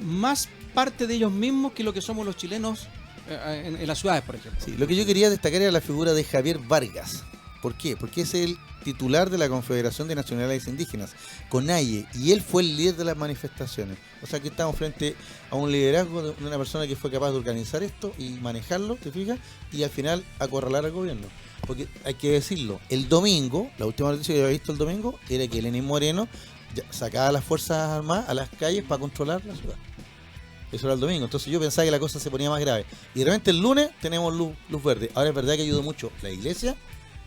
más parte de ellos mismos que lo que somos los chilenos en las ciudades, por ejemplo. sí, lo que yo quería destacar era la figura de Javier Vargas. ¿Por qué? Porque es el titular de la Confederación de Nacionalidades Indígenas, CONAIE, y él fue el líder de las manifestaciones. O sea que estamos frente a un liderazgo de una persona que fue capaz de organizar esto y manejarlo, ¿te fijas? Y al final acorralar al gobierno. Porque hay que decirlo, el domingo, la última noticia que había visto el domingo, era que Lenín Moreno sacaba a las Fuerzas Armadas a las calles para controlar la ciudad. Eso era el domingo, entonces yo pensaba que la cosa se ponía más grave. Y de repente el lunes tenemos luz verde. Ahora es verdad que ayudó mucho la Iglesia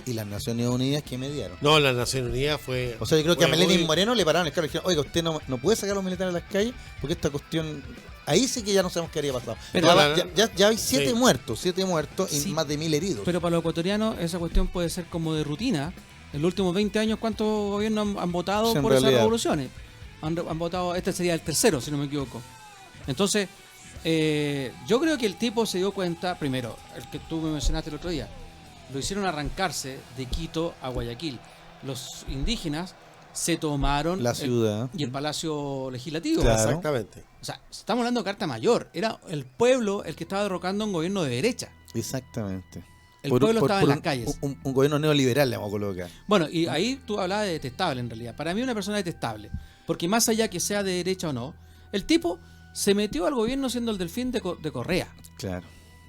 y las Naciones Unidas que mediaron. No, la Nación Unida fue... O sea, yo creo que a fue Lenín muy- Moreno le pararon el carro y dijeron, oiga, usted no puede sacar a los militares a las calles porque esta cuestión... Ahí sí que ya no sabemos qué habría pasado. Pero ya hay 7 Sí. muertos y Sí. más de 1000 heridos. Pero para los ecuatorianos esa cuestión puede ser como de rutina. En los últimos 20 años, ¿cuántos gobiernos han votado Sí, en por esas realidad. revoluciones? Han votado, este sería el tercero, si no me equivoco. Entonces, yo creo que el tipo se dio cuenta, primero, el que tú me mencionaste el otro día, lo hicieron arrancarse de Quito a Guayaquil. Los indígenas se tomaron La ciudad. y el Palacio Legislativo. Claro. Exactamente. O sea, estamos hablando de carta mayor. Era el pueblo el que estaba derrocando un gobierno de derecha. Exactamente. El pueblo estaba en las un- calles. Un gobierno neoliberal, le vamos a colocar. Bueno, y ahí tú hablabas de detestable en realidad. Para mí una persona detestable. Porque más allá que sea de derecha o no, el tipo se metió al gobierno siendo el delfín de Correa. Claro.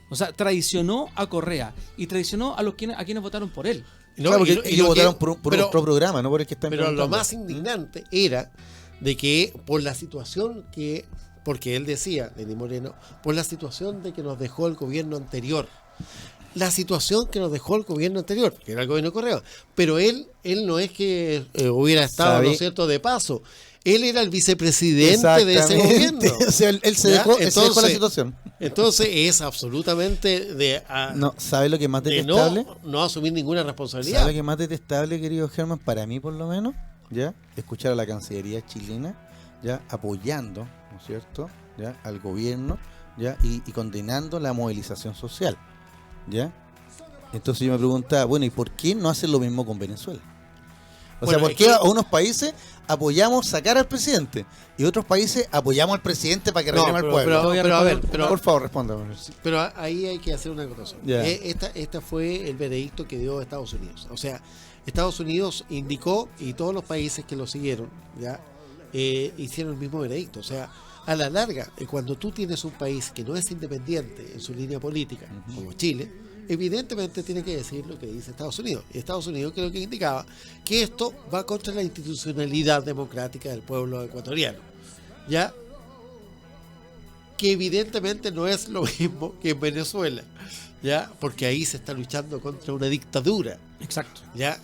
O sea, traicionó a Correa y traicionó a quienes votaron por él. No, claro, porque y lo ellos que- votaron por pero- otro programa, no por el que están Pero lo preguntando. más indignante era de que por la situación que, porque él decía, Lenín Moreno, por la situación de que nos dejó el gobierno anterior. La situación que nos dejó el gobierno anterior, que era el gobierno de Correa. Pero él no es que hubiera estado, ¿Sabe? ¿no es cierto?, de paso. Él era el vicepresidente de ese Exactamente. gobierno. O sea, él se ¿Ya? dejó la Entonces- situación. Entonces es absolutamente No, ¿sabe lo que es más de detestable? no asumir ninguna ¿Sabe responsabilidad. lo que es más detestable, querido Germán? Para mí, por lo menos, ¿ya? Escuchar a la Cancillería chilena, ¿ya? Apoyando, ¿no es cierto?, ¿ya? Al gobierno, ¿ya? Y condenando la movilización social, ¿ya? Entonces yo me preguntaba, bueno, ¿y por qué no hacen lo mismo con Venezuela? O sea, Bueno, ¿por es qué que- a unos países apoyamos sacar al presidente y otros países apoyamos al presidente para que No, reclame al pueblo? pero a ver, pero- por favor, respóndame. Pero ahí hay que hacer una acotación. Ya. Esta fue el veredicto que dio Estados Unidos. O sea, Estados Unidos indicó y todos los países que lo siguieron ya hicieron el mismo veredicto. O sea, a la larga, cuando tú tienes un país que no es independiente en su línea política, como Chile, evidentemente tiene que decir lo que dice Estados Unidos. Y Estados Unidos creo que indicaba que esto va contra la institucionalidad democrática del pueblo ecuatoriano. ¿Ya? Que evidentemente no es lo mismo que en Venezuela, ¿ya? Porque ahí se está luchando contra una dictadura, Exacto. ¿ya?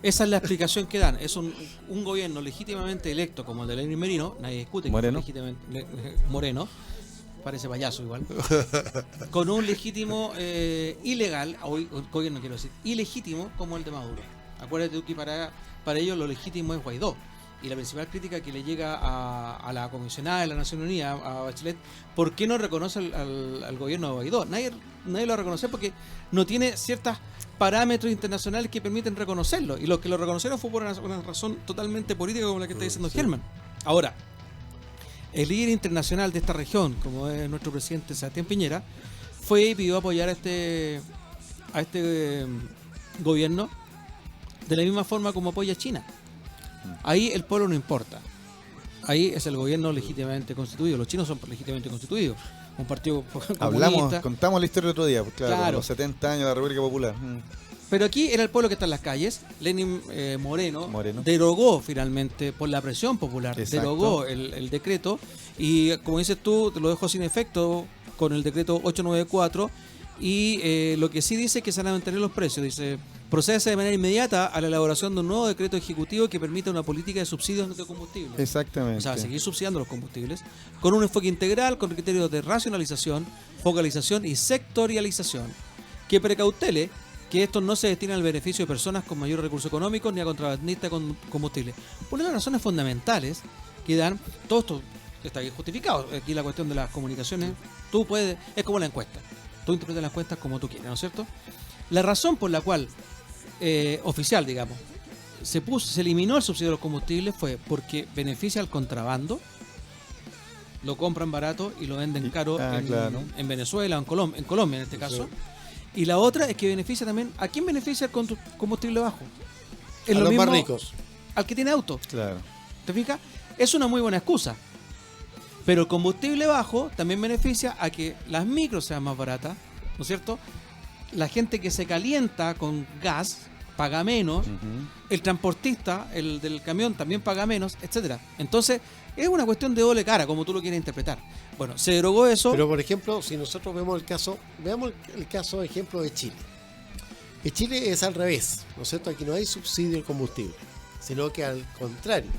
Esa es la explicación que dan. Es un gobierno legítimamente electo como el de Lenín Moreno, nadie discute que Moreno. fue Moreno, parece payaso igual, con un legítimo ilegal, gobierno quiero decir, ilegítimo como el de Maduro. Acuérdate tú que para ellos lo legítimo es Guaidó. Y la principal crítica que le llega a la comisionada de la Nación Unida, a Bachelet, ¿por qué no reconoce al gobierno de Guaidó? Nadie lo reconoce porque no tiene ciertos parámetros internacionales que permiten reconocerlo. Y los que lo reconocieron fue por una razón totalmente política como la que está diciendo Germán. Ahora, el líder internacional de esta región, como es nuestro presidente Sebastián Piñera, fue y pidió apoyar a a este gobierno de la misma forma como apoya a China. Ahí el pueblo no importa. Ahí es el gobierno legítimamente constituido. Los chinos son legítimamente constituidos. Un partido comunista. Contamos la historia el otro día, pues, claro. Los 70 años de la República Popular. Pero aquí era el pueblo que está en las calles. Lenin Moreno derogó finalmente por la presión popular. Exacto. Derogó el decreto y, como dices tú, lo dejó sin efecto con el decreto 894 y lo que sí dice es que se van a mantener los precios. Dice, procédase de manera inmediata a la elaboración de un nuevo decreto ejecutivo que permita una política de subsidios de combustibles. Exactamente. O sea, seguir subsidiando los combustibles con un enfoque integral, con criterios de racionalización, focalización y sectorialización, que precautele que estos no se destinen al beneficio de personas con mayores recursos económicos ni a contrabandistas con combustible. Una de las razones fundamentales que dan, todo esto está bien justificado, aquí la cuestión de las comunicaciones, tú puedes, es como la encuesta, tú interpretas las encuestas como tú quieras, ¿no es cierto? La razón por la cual, oficial, digamos, se eliminó el subsidio de los combustibles fue porque beneficia al contrabando, lo compran barato y lo venden caro en Venezuela o en Colombia en este caso. Y la otra es que beneficia también, ¿a quién beneficia el combustible bajo? A los más ricos. Al que tiene auto. Claro. ¿Te fijas? Es una muy buena excusa. Pero el combustible bajo también beneficia a que las micros sean más baratas, ¿no es cierto? La gente que se calienta con gas paga menos, el transportista, el del camión también paga menos, etcétera. Entonces, es una cuestión de doble cara, como tú lo quieres interpretar. Bueno, se derogó eso. Pero, por ejemplo, si nosotros vemos el caso ejemplo de Chile. En Chile es al revés, ¿no es cierto? Aquí no hay subsidio al combustible, sino que al contrario,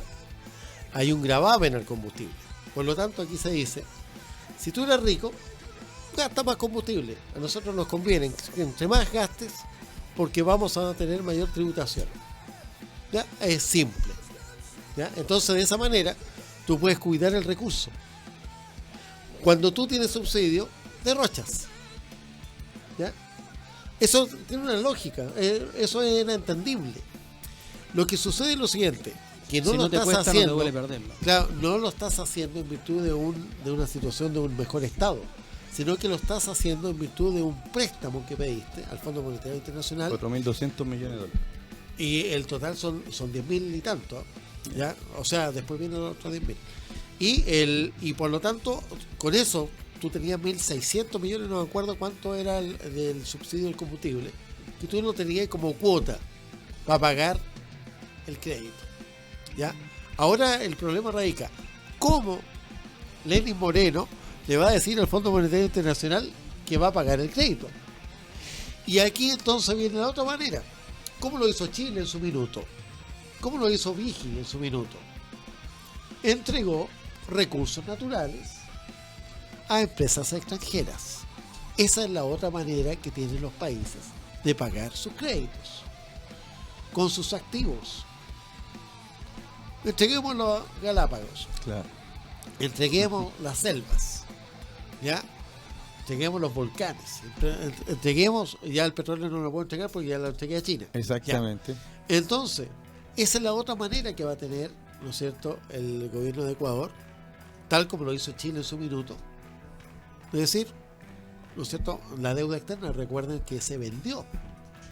hay un gravamen al combustible. Por lo tanto, aquí se dice, si tú eres rico, gasta más combustible. A nosotros nos conviene que entre más gastes, porque vamos a tener mayor tributación. ¿Ya? Es simple. ¿Ya? Entonces, de esa manera, tú puedes cuidar el recurso. Cuando tú tienes subsidio, derrochas. ¿Ya? Eso tiene una lógica, eso era entendible. Lo que sucede es lo siguiente, que no si lo no te estás cuesta, haciendo, no te duele perderlo. claro, no lo estás haciendo en virtud de una situación de un mejor estado, sino que lo estás haciendo en virtud de un préstamo que pediste al Fondo Monetario Internacional. 4.200 millones de dólares. Y el total son 10.000 y tanto, ¿ya? O sea, después vienen los otros 10.000. Y por lo tanto, con eso, tú tenías 1.600 millones, no me acuerdo cuánto era el del subsidio del combustible, que tú lo tenías como cuota para pagar el crédito. ¿Ya? Ahora el problema radica, ¿cómo Lenin Moreno le va a decir al Fondo Monetario Internacional que va a pagar el crédito? Y aquí entonces viene la otra manera. ¿Cómo lo hizo Chile en su minuto? ¿Cómo lo hizo Vigil en su minuto? Entregó recursos naturales a empresas extranjeras. Esa es la otra manera que tienen los países de pagar sus créditos, con sus activos. Entreguemos los Galápagos, Claro. entreguemos las selvas, ¿ya? Entreguemos los volcanes, entreguemos, ya el petróleo no lo puedo entregar porque ya lo entregué a China. Exactamente. ¿Ya? Entonces, esa es la otra manera que va a tener, ¿no es cierto?, el gobierno de Ecuador, tal como lo hizo Chile en su minuto. Es decir, ¿no es cierto?, la deuda externa, recuerden que se vendió.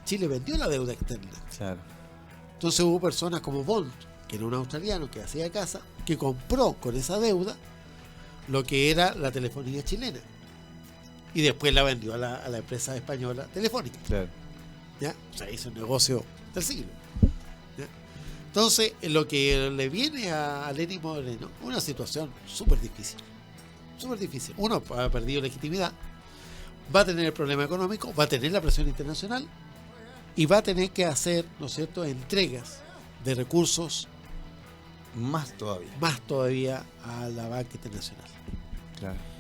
Chile vendió la deuda externa. Claro. Entonces hubo personas como Bond, que era un australiano que hacía casa, que compró con esa deuda lo que era la telefonía chilena. Y después la vendió a la empresa española Telefónica. Claro. ¿Ya? O sea, hizo un negocio del siglo. ¿Ya? Entonces, lo que le viene a Lenin Moreno, una situación súper difícil. Súper difícil. Uno ha perdido legitimidad, va a tener el problema económico, va a tener la presión internacional y va a tener que hacer, ¿no es cierto?, entregas de recursos Más todavía. a la banca internacional. Claro.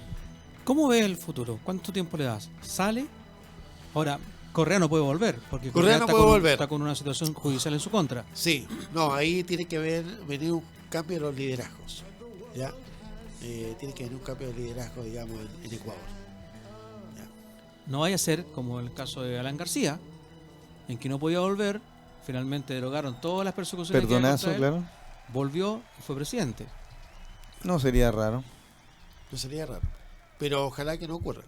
¿Cómo ves el futuro? ¿Cuánto tiempo le das? ¿Sale? Ahora, Correa no puede volver, porque Correa no está puede volver. está con una situación judicial en su contra. Sí, no, ahí tiene que venir un cambio de los liderazgos. ¿Ya? Tiene que venir un cambio de liderazgo, digamos, en Ecuador. ¿Ya? No vaya a ser como el caso de Alan García, en que no podía volver, finalmente derogaron todas las persecuciones que había Perdonazo, contra él, claro. volvió y fue presidente. No sería raro. No sería raro. Pero ojalá que no ocurra.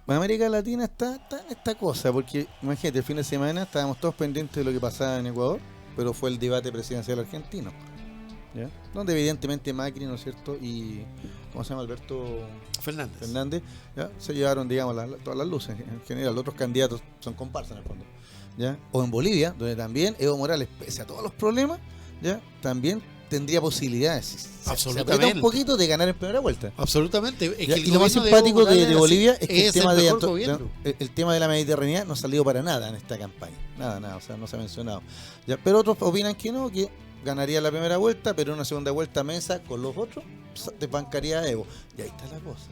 en América Latina está esta cosa, porque imagínate, el fin de semana estábamos todos pendientes de lo que pasaba en Ecuador, pero fue el debate presidencial argentino, ¿ya? Donde evidentemente Macri, ¿no es cierto? Y, ¿cómo se llama? Alberto Fernández, ¿ya? Se llevaron, digamos, todas las luces. En general, otros candidatos son comparsas en el fondo, ¿ya? O en Bolivia, donde también Evo Morales, pese a todos los problemas, ¿ya? También tendría posibilidades, se aprieta un poquito, de ganar en primera vuelta. Absolutamente. Es que Y lo más simpático de Bolivia es que el tema de la Mediterránea no ha salido para nada en esta campaña. Nada, o sea, no se ha mencionado. ¿Ya? Pero otros opinan que no, que ganaría la primera vuelta, pero en una segunda vuelta Mesa con los otros desbancaría a Evo. Y ahí está la cosa.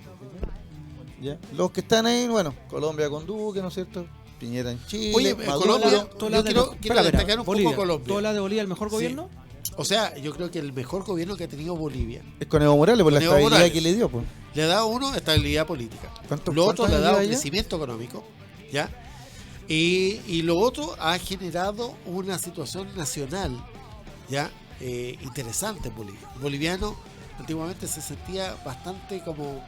¿Ya? Los que están ahí, bueno, Colombia con Duque, ¿no es cierto? Piñera en Chile. Oye, Maduro, Colombia, quiero destacar un poco Colombia. ¿Tú hablas de Bolivia el mejor gobierno? O sea, yo creo que el mejor gobierno que ha tenido Bolivia es con Evo Morales, por la Evo estabilidad Morales. que le dio. Pues. le ha dado uno estabilidad política. Lo otro le ha dado crecimiento económico, ¿ya? Y lo otro ha generado una situación nacional, ¿ya? Interesante en Bolivia. El boliviano antiguamente se sentía bastante como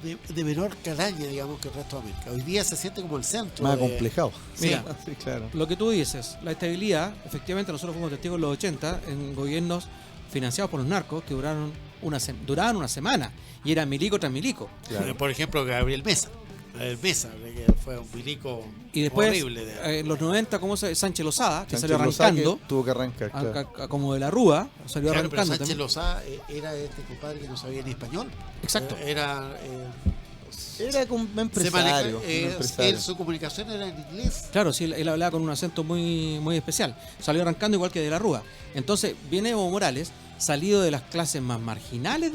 de menor calaña, digamos, que el resto de América. Hoy día se siente como el centro. Más complejado. Mira, sí, claro. Lo que tú dices, la estabilidad, efectivamente nosotros fuimos testigos en los 80 en gobiernos financiados por los narcos que duraban una semana y eran milico tras milico. Claro. Por ejemplo, Gabriel Mesa. El Mesa, que fue un milico y después, horrible. En los 90, como Sánchez Lozada, que Sánchez salió arrancando. Que tuvo que arrancar, claro. Como de la Rúa, salió claro, arrancando. Pero Sánchez Lozada era este compadre que no sabía ni español. Exacto. Era como un empresario. Su comunicación era en inglés. Claro, sí, él hablaba con un acento muy, muy especial. Salió arrancando igual que de la Rúa. Entonces viene Evo Morales, salido de las clases más marginales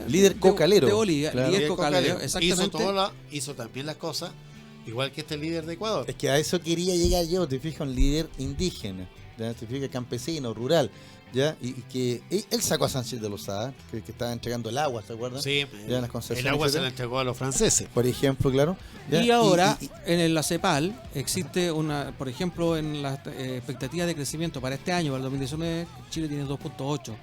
líder cocalero de Bolivia, claro. Líder cocalero, exactamente. Hizo también las cosas igual que este líder de Ecuador. Es que a eso quería llegar yo, te fijas, un líder indígena, ¿ya? Te fijas, campesino, rural, ¿ya? Y que él sacó a Sánchez de Lozada, que estaba entregando el agua, ¿se acuerdan? Sí, ya en las concesiones, el agua se la entregó a los franceses. Por ejemplo, claro. ¿Ya? Y ahora, en la CEPAL, existe por ejemplo, en las expectativas de crecimiento para este año, para el 2019, Chile tiene 2.8%.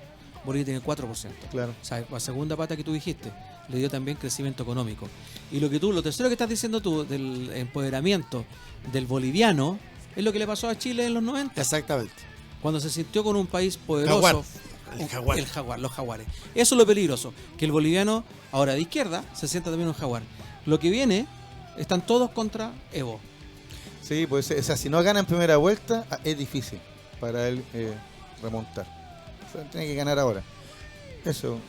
Bolivia tiene 4%. Claro. O sea, la segunda pata que tú dijiste le dio también crecimiento económico. Y lo tercero que estás diciendo tú del empoderamiento del boliviano es lo que le pasó a Chile en los 90. Exactamente. Cuando se sintió con un país poderoso. El jaguar, los jaguares. Eso es lo peligroso, que el boliviano, ahora de izquierda, se sienta también un jaguar. Lo que viene, están todos contra Evo. Sí, pues, o sea, si no gana en primera vuelta, es difícil para él remontar. Tiene que ganar ahora. Eso.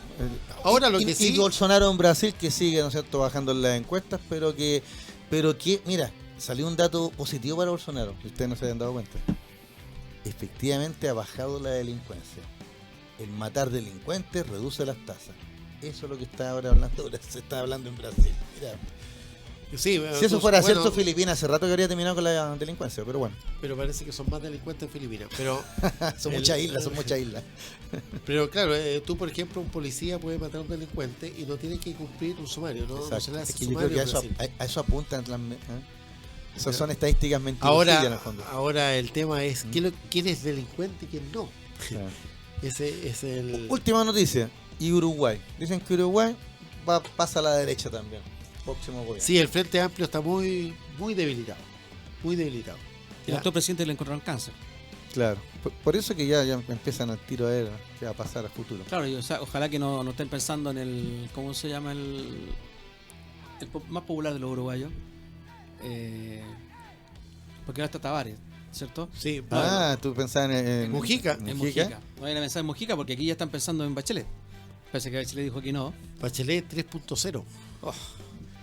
Ahora lo que sí. Y Bolsonaro en Brasil, que sigue, ¿no es cierto?, bajando en las encuestas, pero que, mira, salió un dato positivo para Bolsonaro, si ustedes no se habían dado cuenta. Efectivamente ha bajado la delincuencia. El matar delincuentes reduce las tasas. Eso es lo que está ahora hablando, se está hablando en Brasil. Mira. Sí, si eso fuera cierto, Filipinas hace rato que habría terminado con la delincuencia, pero bueno. Pero parece que son más delincuentes en Filipinas. Pero son muchas islas. Pero claro, tú, por ejemplo, un policía puede matar a un delincuente y no tiene que cumplir un sumario, ¿no? No se le hace es que sumario. Yo creo que a eso apuntan esas son estadísticas mentirosas en el fondo. Ahora el tema es quién es delincuente y quién no. Claro. Ese es el... Última noticia. Y Uruguay. Dicen que Uruguay pasa a la derecha también. Próximo gobierno. Sí, el Frente Amplio está muy, muy debilitado. Muy debilitado. El actual presidente le encontraron cáncer. Claro. Por eso que ya empiezan al tiro a ver qué va a pasar a futuro. Claro, y, ojalá que no estén pensando en el... ¿Cómo se llama? El más popular de los uruguayos. Porque ahora está Tavares, ¿cierto? Sí. Tú pensabas en Mujica. En Mujica. No vayan a pensar en Mujica porque aquí ya están pensando en Bachelet. Parece que Bachelet dijo que no. Bachelet 3.0.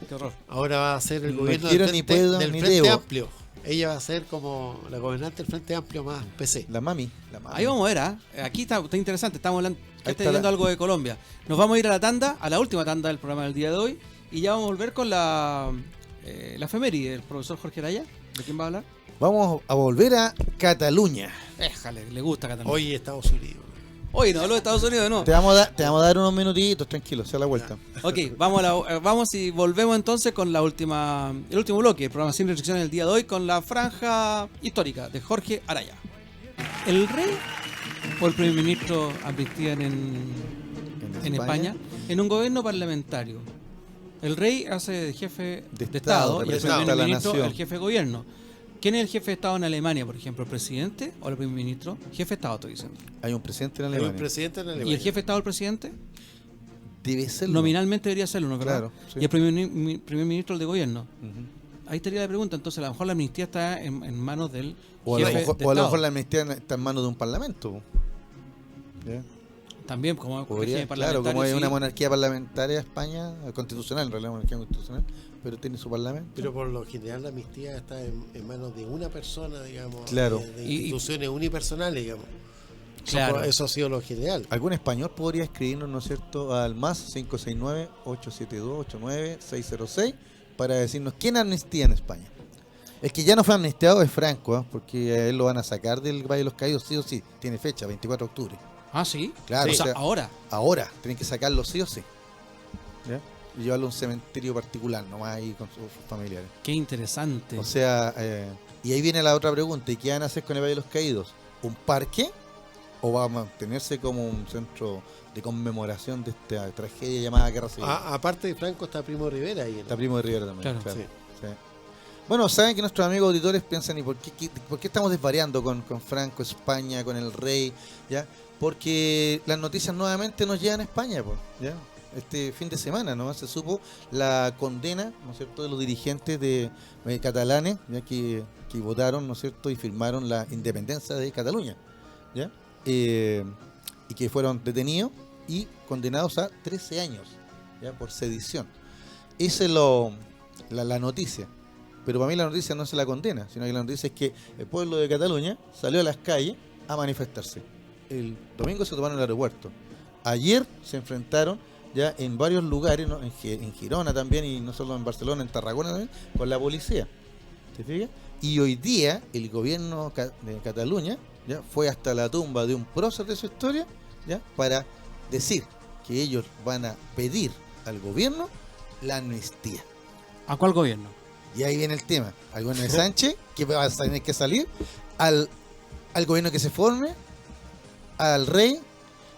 Qué horror. Ahora va a ser el gobierno del Frente Amplio. Ella va a ser como la gobernante del Frente Amplio más PC. La mami. Ahí vamos a ver, aquí está interesante, estamos hablando, viendo algo de Colombia. Nos vamos a ir a la última tanda del programa del día de hoy, y ya vamos a volver con la efeméride del profesor Jorge Araya. ¿De quién va a hablar? Vamos a volver a Cataluña. Déjale, le gusta Cataluña. Hoy Estados Unidos. Hoy no habló de Estados Unidos, ¿no? Te vamos a dar unos minutitos, tranquilo, sea la vuelta. Ok, vamos y volvemos entonces con el último bloque, el programa Sin Restricciones del día de hoy, con la franja histórica de Jorge Araya. ¿El rey o el primer ministro advertían en España en un gobierno parlamentario? El rey hace de jefe De de Estado, Estado y el representa primer a la ministro nación. el jefe de gobierno. ¿Quién es el jefe de Estado en Alemania, por ejemplo? ¿El presidente o el primer ministro? Jefe de Estado, estoy diciendo. Hay un presidente en Hay un Alemania. presidente en Alemania. ¿Y el jefe de Estado el presidente? Debe serlo. Nominalmente debería serlo, ¿no es verdad? Claro, sí. Y el primer ministro el de gobierno. Ujú. Ahí estaría la pregunta. Entonces, a lo mejor la amnistía está en manos del O a lo jefe mejor, de o a lo Estado. mejor la amnistía está en manos de un parlamento. ¿Ya? También, como Podría, régimen claro, como parlamentario, es una sí. monarquía parlamentaria España, constitucional, en realidad monarquía constitucional, pero tiene su parlamento. Pero por lo general la amnistía está en manos de una persona, digamos, Claro. de Y- instituciones unipersonales, digamos. Claro. Eso ha sido lo general. ¿Algún español podría escribirnos, ¿no es cierto?, al más 569-872-89606 para decirnos quién amnistía en España? El que ya no fue amnistiado es Franco, ¿eh? Porque a él lo van a sacar del Valle de los Caídos sí o sí. Tiene fecha, 24 de octubre. Ah, sí. Claro, O o sea, sea, ahora. ahora tienen que sacarlo sí o sí. ¿Ya? Y llevarlo a un cementerio particular, nomás ahí con sus familiares. Qué interesante. O sea, y ahí viene la otra pregunta. ¿Y qué van a hacer con el Valle de los Caídos? ¿Un parque? ¿O va a mantenerse como un centro de conmemoración de esta tragedia llamada Guerra Civil? Aparte de Franco está Primo Rivera ahí. ¿no? Está Primo de Rivera también. Claro. claro. Sí. Sí. Bueno, saben que nuestros amigos auditores piensan, ¿y por qué estamos desvariando con Franco, España, con el rey? ¿Ya? Porque las noticias nuevamente nos llegan a España, pues, ¿ya? Este fin de semana, ¿no? Se supo la condena, ¿no es cierto?, de los dirigentes de catalanes, ya que votaron, ¿no es cierto?, y firmaron la independencia de Cataluña, ¿ya? Y que fueron detenidos y condenados a 13 años, ¿ya?, por sedición. Esa es la noticia. Pero para mí la noticia no es la condena, sino que la noticia es que el pueblo de Cataluña salió a las calles a manifestarse. El domingo se tomaron el aeropuerto. Ayer se enfrentaron ya en varios lugares, ¿no? en Girona también, y no solo en Barcelona, en Tarragona también, con la policía. ¿Te fijas? Y hoy día el gobierno de Cataluña ya fue hasta la tumba de un prócer de su historia, ya, para decir que ellos van a pedir al gobierno la amnistía. ¿A cuál gobierno? Y ahí viene el tema. Al gobierno de Sánchez, que va a tener que salir, al gobierno que se forme, al rey,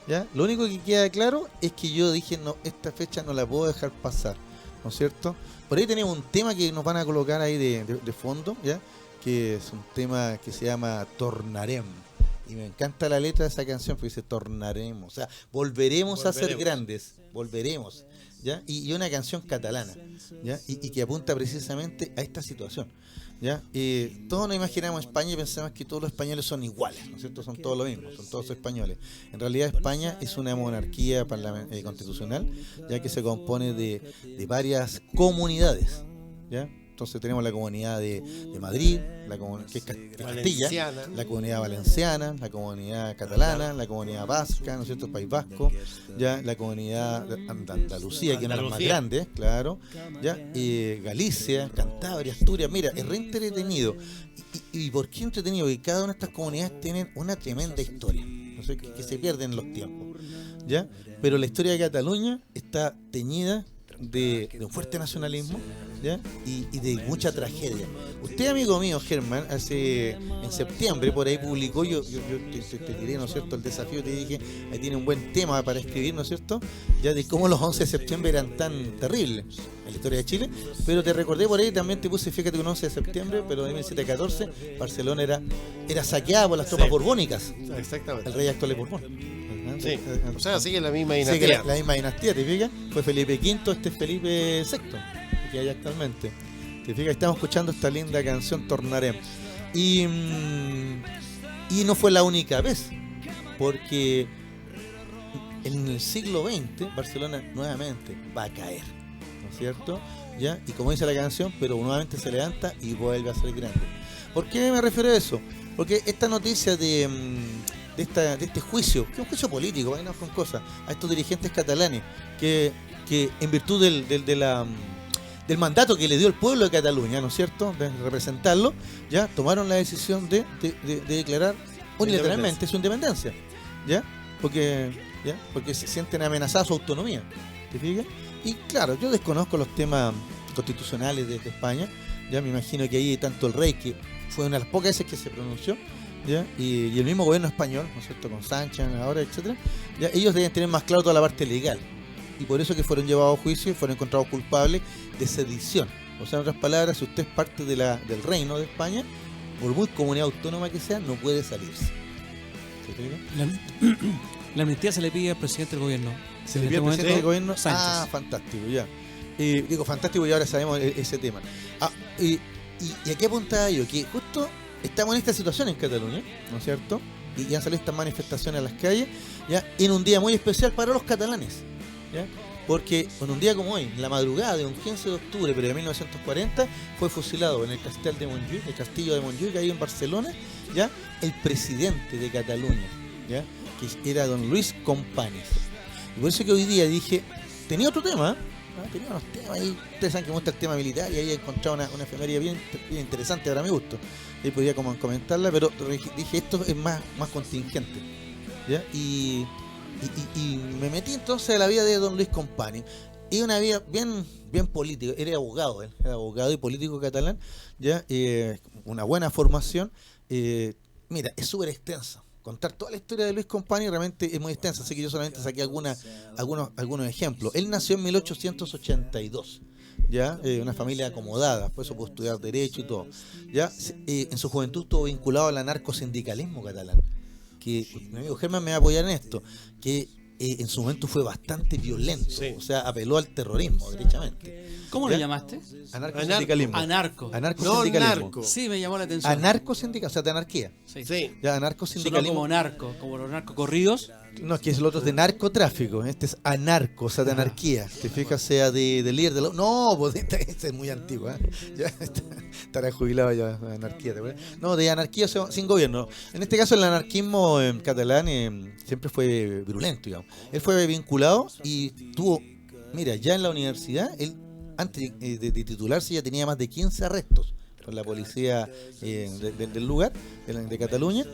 ¿ya? Lo único que queda claro es que yo dije, no, esta fecha no la puedo dejar pasar, ¿no es cierto? Por ahí tenemos un tema que nos van a colocar ahí de fondo, ¿ya? Que es un tema que se llama Tornarem. Y me encanta la letra de esa canción, porque dice tornaremos, o sea, volveremos a ser grandes, volveremos, ¿ya? Y una canción catalana, ¿ya? Y que apunta precisamente a esta situación, ¿ya? Todos nos imaginamos España y pensamos que todos los españoles son iguales, ¿no es cierto? Son todos lo mismo, son todos españoles. En realidad España es una monarquía constitucional, ya que se compone de varias comunidades, ¿ya? Entonces tenemos la comunidad de Madrid, que es Castilla, Valenciana. la comunidad valenciana, la comunidad catalana, la comunidad vasca, ¿no es cierto?, el País Vasco, ya la comunidad de Andalucía, que es una de las más grandes, claro, ya Galicia, Cantabria, Asturias. Mira, es re entretenido. ¿Y por qué entretenido? Porque cada una de estas comunidades tienen una tremenda historia, no sé, que se pierde en los tiempos, ¿ya? Pero la historia de Cataluña está teñida de un fuerte nacionalismo, ¿ya? Y de mucha tragedia. Usted, amigo mío, Germán, en septiembre por ahí publicó, yo te tiré, ¿no es cierto?, el desafío, te dije, ahí tiene un buen tema para escribir, ¿no es cierto?, ya de cómo los 11 de septiembre eran tan terribles en la historia de Chile, pero te recordé por ahí, también te puse, fíjate, un 11 de septiembre, pero en 1714, Barcelona era saqueada por las tropas borbónicas, Exactamente. el rey actual de Borbón. Sí. O sea, sigue la misma Sí, que dinastía. la misma dinastía, ¿te fijas? Fue Felipe V, este es Felipe VI, que hay actualmente. ¿Te fijas? Estamos escuchando esta linda canción Tornarem. Y no fue la única vez, porque en el siglo XX Barcelona nuevamente va a caer, ¿no es cierto? ¿Ya? Y como dice la canción, pero nuevamente se levanta y vuelve a ser grande. ¿Por qué me refiero a eso? Porque esta noticia de este juicio, que es un juicio político, vámonos con cosas, a estos dirigentes catalanes, que en virtud del mandato que le dio el pueblo de Cataluña, ¿no es cierto?, de representarlo, ya tomaron la decisión de declarar unilateralmente su independencia, ¿ya? Porque se sienten amenazadas su autonomía, ¿te fijas? Y claro, yo desconozco los temas constitucionales de España, ya me imagino que ahí tanto el rey, que fue una de las pocas veces que se pronunció, ¿ya? Y el mismo gobierno español, ¿no es cierto?, con Sánchez ahora, etcétera, ya ellos deben tener más claro toda la parte legal, y por eso que fueron llevados a juicio y fueron encontrados culpables de sedición. O sea, en otras palabras, si usted es parte del reino de España, por muy comunidad autónoma que sea, no puede salirse. ¿Se fija? La amnistía se le pide al presidente del gobierno. Se le En pide al este presidente del momento, gobierno. Sánchez. Fantástico, ya. Digo fantástico y ahora sabemos ese tema. Y aquí apuntaba yo que justo estamos en esta situación en Cataluña, ¿no es cierto? Y ya han salido estas manifestaciones a las calles, ya, en un día muy especial para los catalanes, ¿ya? Porque en un día como hoy, en la madrugada de un 15 de octubre pero de 1940, fue fusilado en el castillo de Montjuïc, ahí en Barcelona, ya, el presidente de Cataluña, ya, que era don Luis Companys. Y por eso que hoy día dije, tenía otro tema, ¿no? Tenía unos temas ahí, ustedes saben que me gusta el tema militar y ahí he encontrado una efeméride bien interesante para mi gusto. Ahí podía como comentarla, pero dije, esto es más contingente, ¿ya? Y me metí entonces a la vida de don Luis Companys. Y una vida bien política, era abogado y político catalán, ¿ya? Una buena formación. Mira, es súper extensa. Contar toda la historia de Luis Companys realmente es muy extensa, así que yo solamente saqué algunos ejemplos. Él nació en 1882, ¿ya? Una familia acomodada, por eso pudo estudiar Derecho y todo, ¿ya? En su juventud estuvo vinculado al anarcosindicalismo catalán, que mi amigo Germán me va a apoyar en esto, que en su momento fue bastante violento, o sea, apeló al terrorismo, derechamente. ¿Cómo ¿Ya? lo llamaste? Anarcosindicalismo. Anarco. Anarcosindicalismo. No, narco. Sí, me llamó la atención. Anarcosindicalismo, o sea, de anarquía. Sí. Sí. Ya, Sonó anarcosindicalismo. como narco, como los narcocorridos. No, es que es el otro es de narcotráfico. Este es anarco, o sea, de anarquía. ¿Te fijas? O sea, de líder de la... No, pues este es muy antiguo, ¿eh? Ya estará jubilado ya, anarquía. ¿Te acuerdas? No, de anarquía, o sea, sin gobierno. En este caso, el anarquismo catalán siempre fue virulento, digamos. Él fue vinculado y tuvo... Mira, ya en la universidad, él, antes de titularse, ya tenía más de 15 arrestos con la policía del lugar, de Cataluña,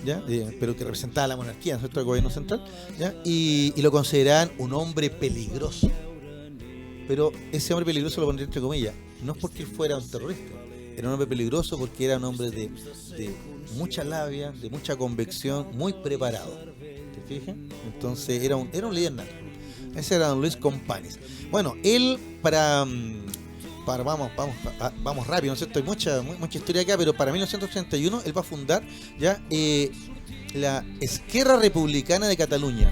¿ya? Pero que representaba la monarquía, ¿no? El gobierno central, ¿ya? Y lo consideraban un hombre peligroso. Pero ese hombre peligroso lo pondría entre comillas, no es porque él fuera un terrorista, era un hombre peligroso porque era un hombre de mucha labia, de mucha convicción, muy preparado. ¿Te fijas? Entonces era un líder nato. Ese era don Luis Companys. Bueno, él vamos rápido, ¿no es cierto? Hay mucha historia acá, pero para 1931 él va a fundar ya la Esquerra Republicana de Cataluña.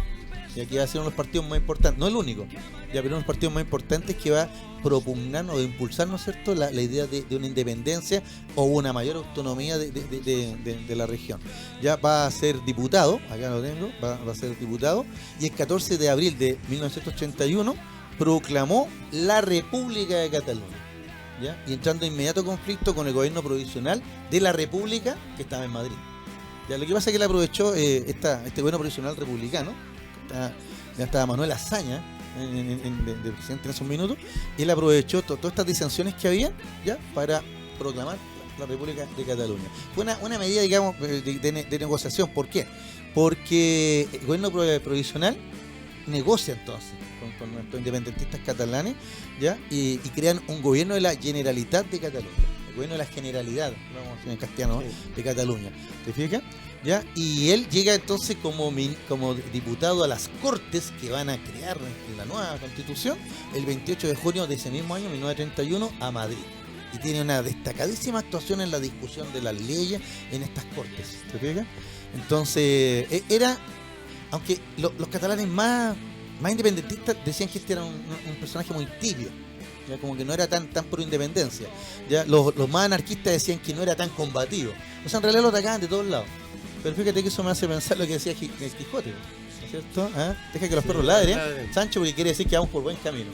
Y aquí va a ser uno de los partidos más importantes, no el único, ya, pero uno de los partidos más importantes que va a propugnar o de impulsar, ¿no es cierto?, la idea de una independencia o una mayor autonomía de la región. Ya va a ser diputado, acá lo tengo, va a ser diputado, y el 14 de abril de 1981 proclamó la República de Cataluña, ¿ya? Y entrando en inmediato conflicto con el gobierno provisional de la República que estaba en Madrid. Ya, lo que pasa es que él aprovechó este gobierno provisional republicano, ya estaba Manuel Azaña de presidente en esos minutos, y él aprovechó todas estas disensiones que había ya para proclamar la República de Cataluña. Fue una medida, digamos, de negociación. ¿Por qué? Porque el gobierno provisional negocia entonces con nuestros independentistas catalanes, ¿ya? Y crean un gobierno de la Generalitat de Cataluña, el gobierno de la Generalidad, vamos a decir en castellano, ¿no? De Cataluña. ¿Te fijas? ¿Ya? Y él llega entonces como diputado a las Cortes que van a crear en la nueva Constitución el 28 de junio de ese mismo año, 1931, a Madrid. Y tiene una destacadísima actuación en la discusión de las leyes en estas Cortes. ¿Te fijas? Entonces, aunque los catalanes más independentistas decían que este era un personaje muy tibio, ya, como que no era tan pro independencia. Ya, los más anarquistas decían que no era tan combativo. O sea, en realidad lo atacaban de todos lados. Pero fíjate que eso me hace pensar lo que decía el Quijote, ¿no es cierto? ¿Ah? Deja que los perros ladren, Sancho, porque quiere decir que vamos por buen camino.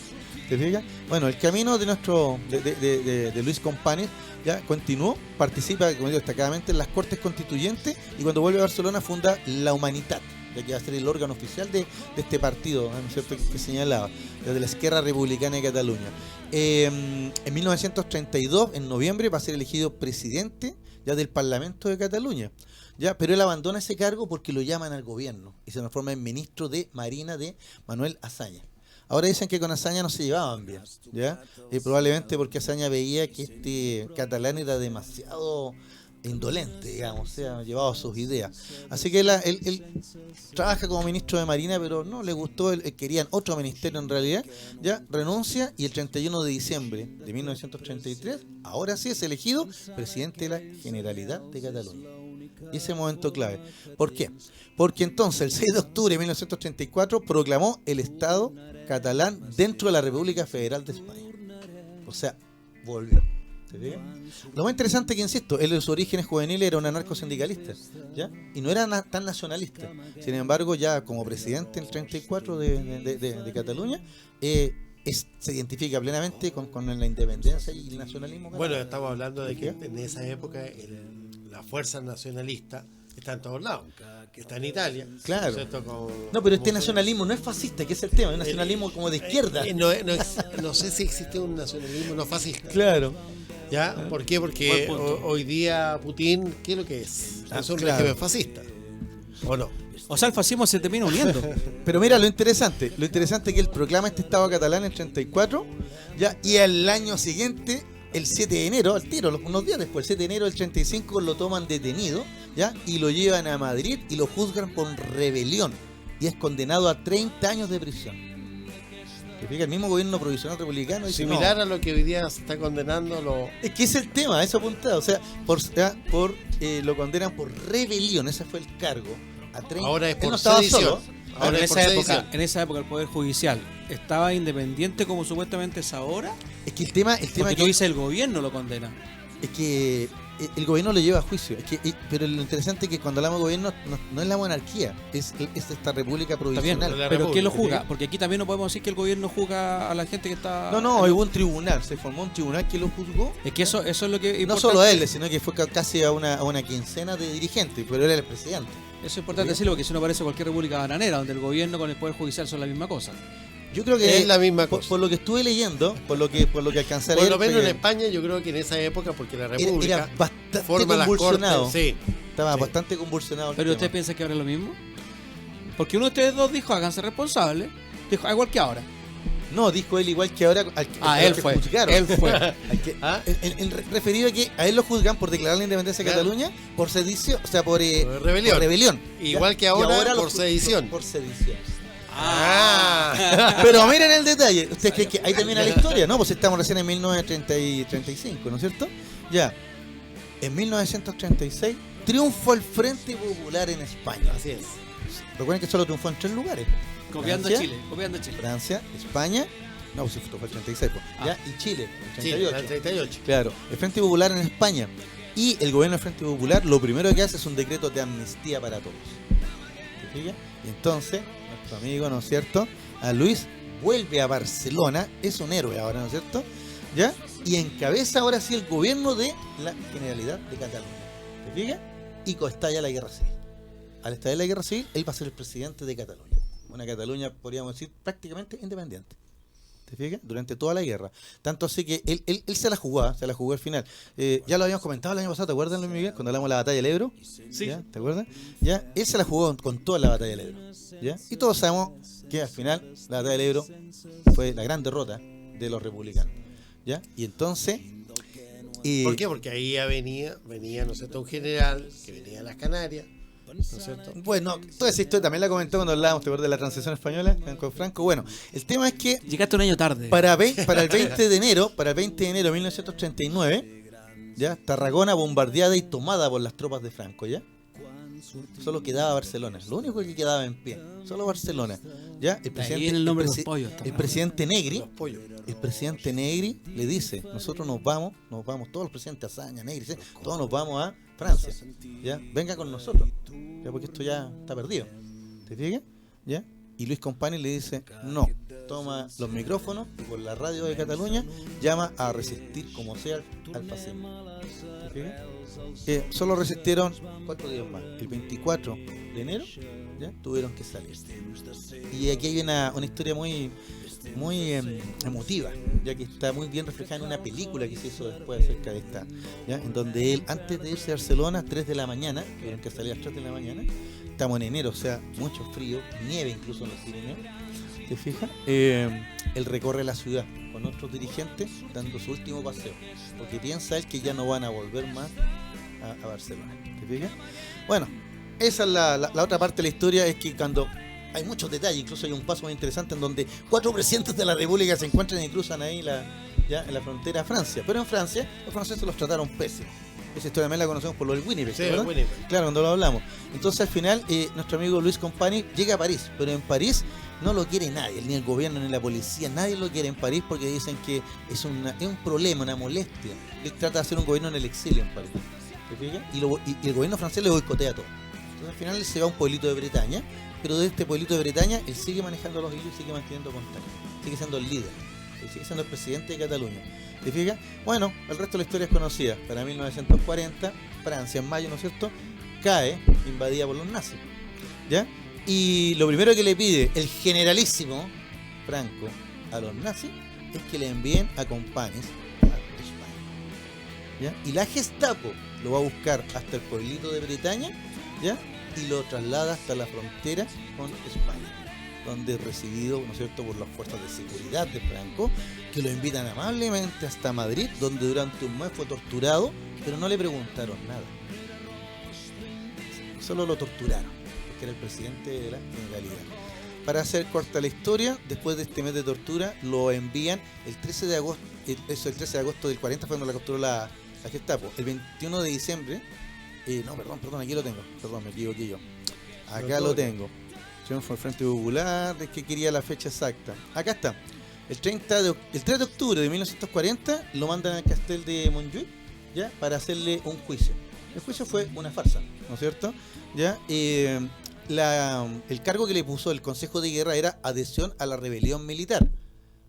¿Te fijas? Bueno, el camino de Luis Companys ya continuó, participa, como digo, destacadamente en las Cortes Constituyentes, y cuando vuelve a Barcelona funda la Humanitat, ya que va a ser el órgano oficial de este partido, ¿no es cierto?, que señalaba, de la Esquerra Republicana de Cataluña. En 1932, en noviembre, va a ser elegido presidente ya del Parlamento de Cataluña. Ya, pero él abandona ese cargo porque lo llaman al gobierno y se transforma en ministro de Marina de Manuel Azaña. Ahora dicen que con Azaña no se llevaban bien, ¿ya? Probablemente porque Azaña veía que este catalán era demasiado indolente, digamos, se ha llevado sus ideas. Así que él trabaja como ministro de Marina, pero no le gustó, querían otro ministerio en realidad, ya renuncia y el 31 de diciembre de 1933, ahora sí es elegido presidente de la Generalidad de Cataluña. Y ese momento clave. ¿Por qué? Porque entonces el 6 de octubre de 1934 proclamó el Estado catalán dentro de la República Federal de España. O sea, volvió. ¿Se fija? Lo más interesante que, insisto, él en sus orígenes juveniles era un anarcosindicalista, ¿ya? Y no era tan nacionalista. Sin embargo, ya como presidente en el 34 de Cataluña, se identifica plenamente con la independencia y el nacionalismo catalán. Bueno, estamos hablando de que en esa época la fuerza nacionalista está en todos lados, que está en Italia. Claro. ¿Cierto? No, pero este nacionalismo no es fascista, que es el tema, es un nacionalismo como de izquierda. No sé si existe un nacionalismo no fascista. Claro. ¿Ya? ¿Por qué? Porque hoy día Putin, ¿qué es lo que es? Es un régimen fascista. ¿O no? O sea, el fascismo se termina uniendo. Pero mira, lo interesante es que él proclama este Estado catalán en el 34, ¿ya? Y al año siguiente, el 7 de enero, al tiro, unos días después, el 7 de enero del 35, lo toman detenido, ¿ya? Y lo llevan a Madrid y lo juzgan por rebelión. Y es condenado a 30 años de prisión. Que fíjate, el mismo gobierno provisional republicano dice, similar no, a lo que hoy día se está condenando es que es el tema, eso apuntado. O sea, lo condenan por rebelión, ese fue el cargo. A 30. Ahora es Él por no estaba sedición. solo. Ahora es por sedición. En esa época el Poder Judicial estaba independiente como supuestamente es ahora. Es que el tema Porque que tú dices el gobierno lo condena. es que el gobierno lo lleva a juicio. Pero lo interesante es que cuando hablamos de gobierno no es la monarquía, es esta república provisional. También, la pero República, ¿quién lo ¿sí? juzga? Porque aquí también no podemos decir que el gobierno juzga a la gente que está... No, hubo un tribunal, se formó un tribunal que lo juzgó. Es que eso es lo que... No importante. solo a él, sino que fue casi a una quincena de dirigentes, pero era el presidente. Eso es importante decirlo porque si no parece cualquier república bananera, donde el gobierno con el Poder Judicial son la misma cosa. Yo creo que Es la misma cosa. por lo que estuve leyendo, por lo que alcancé a Por leer, lo menos fue en que España, yo creo que en esa época, porque la era República bastante forma las convulsionado. cortes. Sí. Estaba Sí. bastante convulsionado. el ¿Pero tema. usted piensa que ahora es lo mismo? Porque uno de ustedes dos dijo, háganse responsables. Dijo, igual que ahora. No, dijo él igual que ahora Él que fue. juzgaron. Él fue. ¿Ah? Referido a que a él lo juzgan por declarar la independencia de Claro. Cataluña, por sedición, o sea, por rebelión. por rebelión. Igual ¿Ya? que Y ahora por lo sedición. Por sedición. Ah. Pero miren el detalle. ¿Ustedes creen que ahí termina la historia? No, pues estamos recién en 1935, ¿no es cierto? Ya. En 1936 triunfó el Frente Popular en España. Así es. Recuerden que solo triunfó en 3 lugares. Copiando a Francia, Chile, copiando a Chile. Francia, España, no, pues esto fue el 36, pues, ¿ya? Y Chile, el 38. Sí, el 38. Claro, el Frente Popular en España. Y el gobierno del Frente Popular lo primero que hace es un decreto de amnistía para todos. ¿Te fijas? Y entonces, nuestro amigo, ¿no es cierto? A Luis vuelve a Barcelona, es un héroe ahora, ¿no es cierto? ¿Ya? Y encabeza ahora sí el gobierno de la Generalidad de Cataluña. ¿Te fijas? Y estalla la guerra civil. Al estallar la guerra civil, él va a ser el presidente de Cataluña. Una Cataluña, podríamos decir, prácticamente independiente. ¿Te fijas? Durante toda la guerra. Tanto así que él se la jugó al final. Ya lo habíamos comentado el año pasado, ¿te acuerdas, Luis Miguel? Cuando hablamos de la batalla del Ebro. Sí. ¿Ya? ¿Te acuerdas? ¿Ya? Él se la jugó con toda la batalla del Ebro. ¿Ya? Y todos sabemos que al final la batalla del Ebro fue la gran derrota de los republicanos. ¿Ya? Y entonces... ¿Por qué? Porque ahí ya venía, ¿no es cierto?, un general que venía a las Canarias, ¿no es cierto? Bueno, toda esa historia también la comentó cuando hablábamos de la transición española con Franco. Bueno, el tema es que Llegaste un año tarde. para el 20 de enero de 1939, ya Tarragona bombardeada y tomada por las tropas de Franco, ¿ya? Solo quedaba Barcelona, lo único que quedaba en pie, solo Barcelona, ¿ya? El Ahí viene el nombre de los pollos. el presidente Negri, Los pollos. el presidente Negri le dice, nosotros nos vamos, todos los presidentes Azaña, Negri, ¿sí? Todos nos vamos a Francia, ¿ya? Venga con nosotros, ¿ya? Porque esto ya está perdido, ¿te fijas? ¿Ya? Y Luis Company le dice, no, toma los micrófonos y por la radio de Cataluña llama a resistir como sea al fascismo. ¿Te fijas? Solo resistieron 4 días más. El 24 de enero ya tuvieron que salir. Y aquí hay una historia muy emotiva, ya que está muy bien reflejada en una película que se hizo después acerca de esta, ¿ya? En donde él, antes de irse a Barcelona, 3 de la mañana, tuvieron que salir a las 3 de la mañana, estamos en enero, o sea, mucho frío, nieve incluso en los Pirineos, ¿te fijas? Él recorre la ciudad con otros dirigentes dando su último paseo, porque piensa él que ya no van a volver más a Barcelona. ¿Te fijas? Bueno, esa es la otra parte de la historia, es que cuando hay muchos detalles, incluso hay un paso muy interesante en donde 4 presidentes de la República se encuentran y cruzan ahí ya en la frontera a Francia. Pero en Francia, los franceses los trataron pésimo. Esa historia también la conocemos por lo del Winnipeg, Sí, ¿verdad? Winnipeg. Claro, cuando lo hablamos. Entonces al final nuestro amigo Luis Company llega a París, pero en París no lo quiere nadie, ni el gobierno ni la policía, nadie lo quiere en París porque dicen que es un problema, una molestia. Él trata de hacer un gobierno en el exilio en París. ¿Te fijas? Y el gobierno francés le boicotea todo. Entonces al final él se va a un pueblito de Bretaña, pero de este pueblito de Bretaña él sigue manejando los hilos y sigue manteniendo contacto. Sigue siendo el líder. Él sigue siendo el presidente de Cataluña. ¿Te fijas? Bueno, el resto de la historia es conocida. Para 1940, Francia en mayo, ¿no es cierto?, cae invadida por los nazis. ¿Ya? Y lo primero que le pide el generalísimo Franco a los nazis es que le envíen a Companys a España. ¿Ya? Y la Gestapo lo va a buscar hasta el pueblito de Bretaña, ¿ya? Y lo traslada hasta la frontera con España, donde es recibido, ¿no es cierto?, por las fuerzas de seguridad de Franco, que lo invitan amablemente hasta Madrid, donde durante un mes fue torturado, pero no le preguntaron nada. Solo lo torturaron, porque era el presidente de la Generalidad. Para hacer corta la historia, después de este mes de tortura, lo envían el 13 de agosto, el 13 de agosto del 40 fue cuando la capturó la Gestapo. El 21 de diciembre, perdón, aquí lo tengo, perdón, me equivoqué yo. Acá lo tengo. Triunfo del Frente Popular, es que quería la fecha exacta. Acá está. El 3 de octubre de 1940 lo mandan al Castel de Montjuïc, ¿ya?, para hacerle un juicio. El juicio fue una farsa, ¿no es cierto? ¿Ya? El cargo que le puso el Consejo de Guerra era adhesión a la rebelión militar.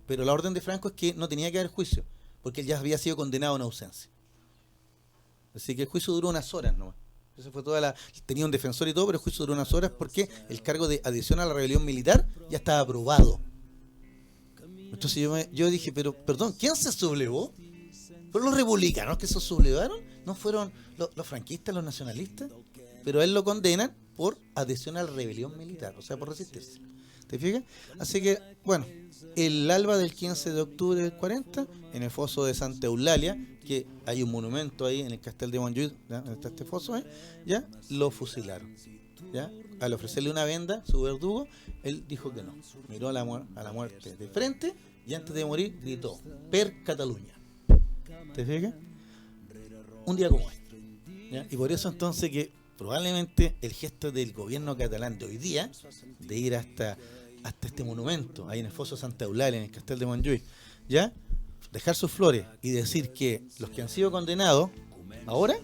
Pero la orden de Franco es que no tenía que haber juicio, porque él ya había sido condenado en ausencia. Así que el juicio duró unas horas nomás. Eso fue tenía un defensor y todo, pero el juicio duró unas horas porque el cargo de adhesión a la rebelión militar ya estaba aprobado. Entonces yo dije, pero perdón, ¿quién se sublevó? ¿Fueron los republicanos que se sublevaron? ¿No fueron los franquistas, los nacionalistas? Pero a él lo condenan por adhesión a la rebelión militar, o sea, por resistencia. ¿Te fijas? Así que, bueno, el alba del 15 de octubre del 40, en el foso de Santa Eulalia, que hay un monumento ahí en el Castel de Montjuïc, ¿ya?, está este foso, ¿ya?, lo fusilaron. ¿Ya? Al ofrecerle una venda, su verdugo, él dijo que no. Miró a la muerte de frente y antes de morir gritó: "Per Cataluña". ¿Te fijas? Un día como este. ¿Ya? Y por eso entonces que probablemente el gesto del gobierno catalán de hoy día, de ir hasta este monumento, ahí en el foso Santa Eulalia, en el Castel de Montjuïc, ¿ya?, dejar sus flores y decir que los que han sido condenados ahora,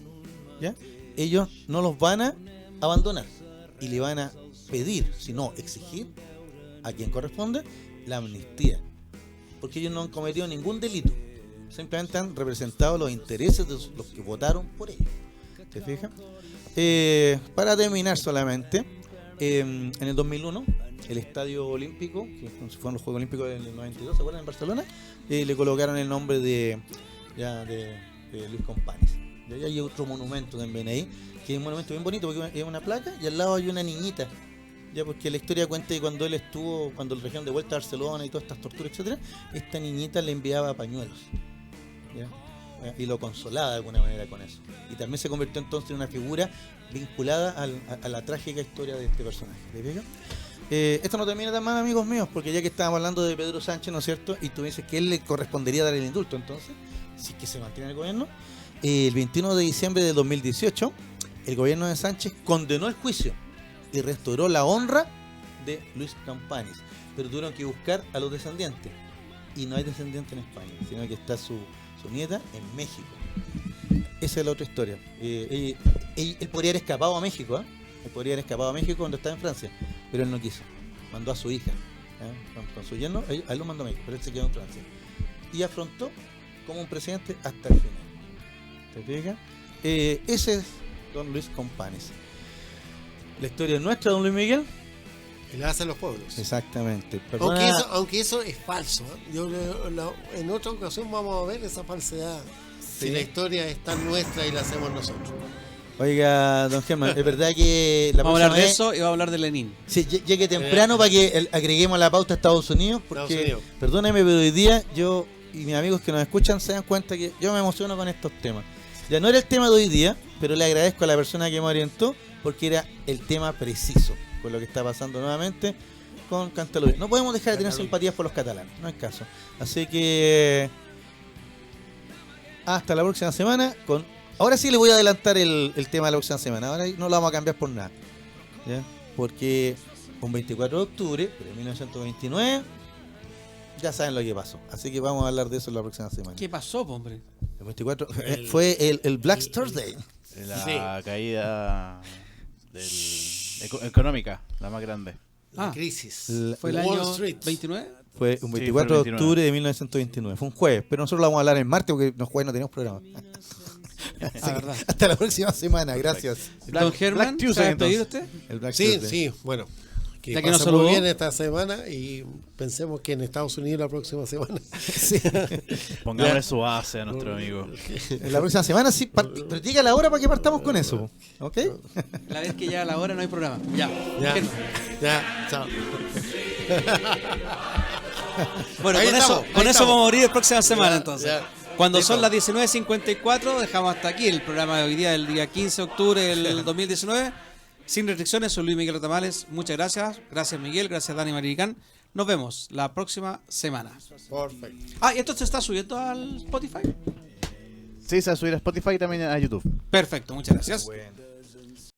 ¿ya?, ellos no los van a abandonar y le van a pedir, si no exigir, a quien corresponde, la amnistía, porque ellos no han cometido ningún delito, simplemente han representado los intereses de los que votaron por ellos. ¿Te fijas? Para terminar solamente, en el 2001 el Estadio Olímpico, que fueron los Juegos Olímpicos del 92, ¿se acuerdan?, en Barcelona, le colocaron el nombre de Luis Companys. Y hay otro monumento también ahí, que es un monumento bien bonito porque es una placa y al lado hay una niñita, ya, porque la historia cuenta que cuando él cuando le trajeron de vuelta a Barcelona y todas estas torturas, etcétera, esta niñita le enviaba pañuelos, ¿ya?, y lo consolaba de alguna manera con eso. Y también se convirtió entonces en una figura vinculada a la trágica historia de este personaje. ¿Te fijas? Esto no termina tan mal, amigos míos, porque ya que estábamos hablando de Pedro Sánchez, ¿no es cierto?, y tú dices que él le correspondería dar el indulto, entonces, si es que se mantiene el gobierno, el 21 de diciembre de 2018, el gobierno de Sánchez condenó el juicio y restauró la honra de Luis Companys, pero tuvieron que buscar a los descendientes, y no hay descendiente en España, sino que está su nieta en México. Esa es la otra historia. Él podría haber escapado a México, Él podría haber escapado a México cuando estaba en Francia, pero él no quiso. Mandó a su hija, con su yerno, a él lo mandó a México, pero él se quedó en Francia. Y afrontó como un presidente hasta el final. ¿Te fijas? Ese es don Luis Companys. La historia nuestra, don Luis Miguel. Que le hacen los pueblos. Exactamente. Aunque eso es falso. Yo en otra ocasión vamos a ver esa falsedad. Sí. Si la historia es tan nuestra y la hacemos nosotros. Oiga, don Germán, es verdad que vamos a hablar de eso y vamos a hablar de Lenin. Sí, llegue temprano para que agreguemos a la pauta a Estados Unidos, porque perdóneme, pero hoy día yo y mis amigos que nos escuchan se dan cuenta que yo me emociono con estos temas. Ya no era el tema de hoy día, pero le agradezco a la persona que me orientó porque era el tema preciso con lo que está pasando nuevamente con Cataluña. No podemos dejar de tener simpatías por los catalanes, no es caso. Así que hasta la próxima semana. Ahora sí le voy a adelantar el tema de la próxima semana. Ahora no lo vamos a cambiar por nada, ¿ya? Porque un 24 de octubre de 1929 ya saben lo que pasó. Así que vamos a hablar de eso la próxima semana. ¿Qué pasó, po, hombre? El 24 fue el Black Thursday. La caída económica, la más grande. La crisis. ¿Fue el Wall año Street. 29? Fue un Sí, 24 fue el de octubre de 1929. Fue un jueves, pero nosotros lo vamos a hablar el martes porque los jueves no tenemos programa. Así que verdad. hasta la próxima semana, gracias. Don Germán, ¿se va a despedir usted? El Black Sí, Thursday. sí, bueno. Que Ya que nos pasemos saludó. bien esta semana y pensemos que en Estados Unidos la próxima semana. Sí. Pongámosle su base a nuestro amigo. La próxima semana sí, pero llega la hora para que partamos con eso, ¿ok? La vez que llega la hora no hay programa. Ya. Ya, Germán. ya, chao. Bueno, Ahí con estamos, eso, ahí con eso estamos. vamos a morir la próxima semana Ya, entonces. ya. Cuando Listo. son las 19:54 dejamos hasta aquí el programa de hoy día, el día 15 de octubre del 2019. Sin restricciones, soy Luis Miguel Retamales. Muchas gracias. Gracias Miguel, gracias Dani Maricán. Nos vemos la próxima semana. Perfecto. ¿Y esto se está subiendo al Spotify? Sí, se va a subir a Spotify y también a YouTube. Perfecto, muchas gracias. Bueno.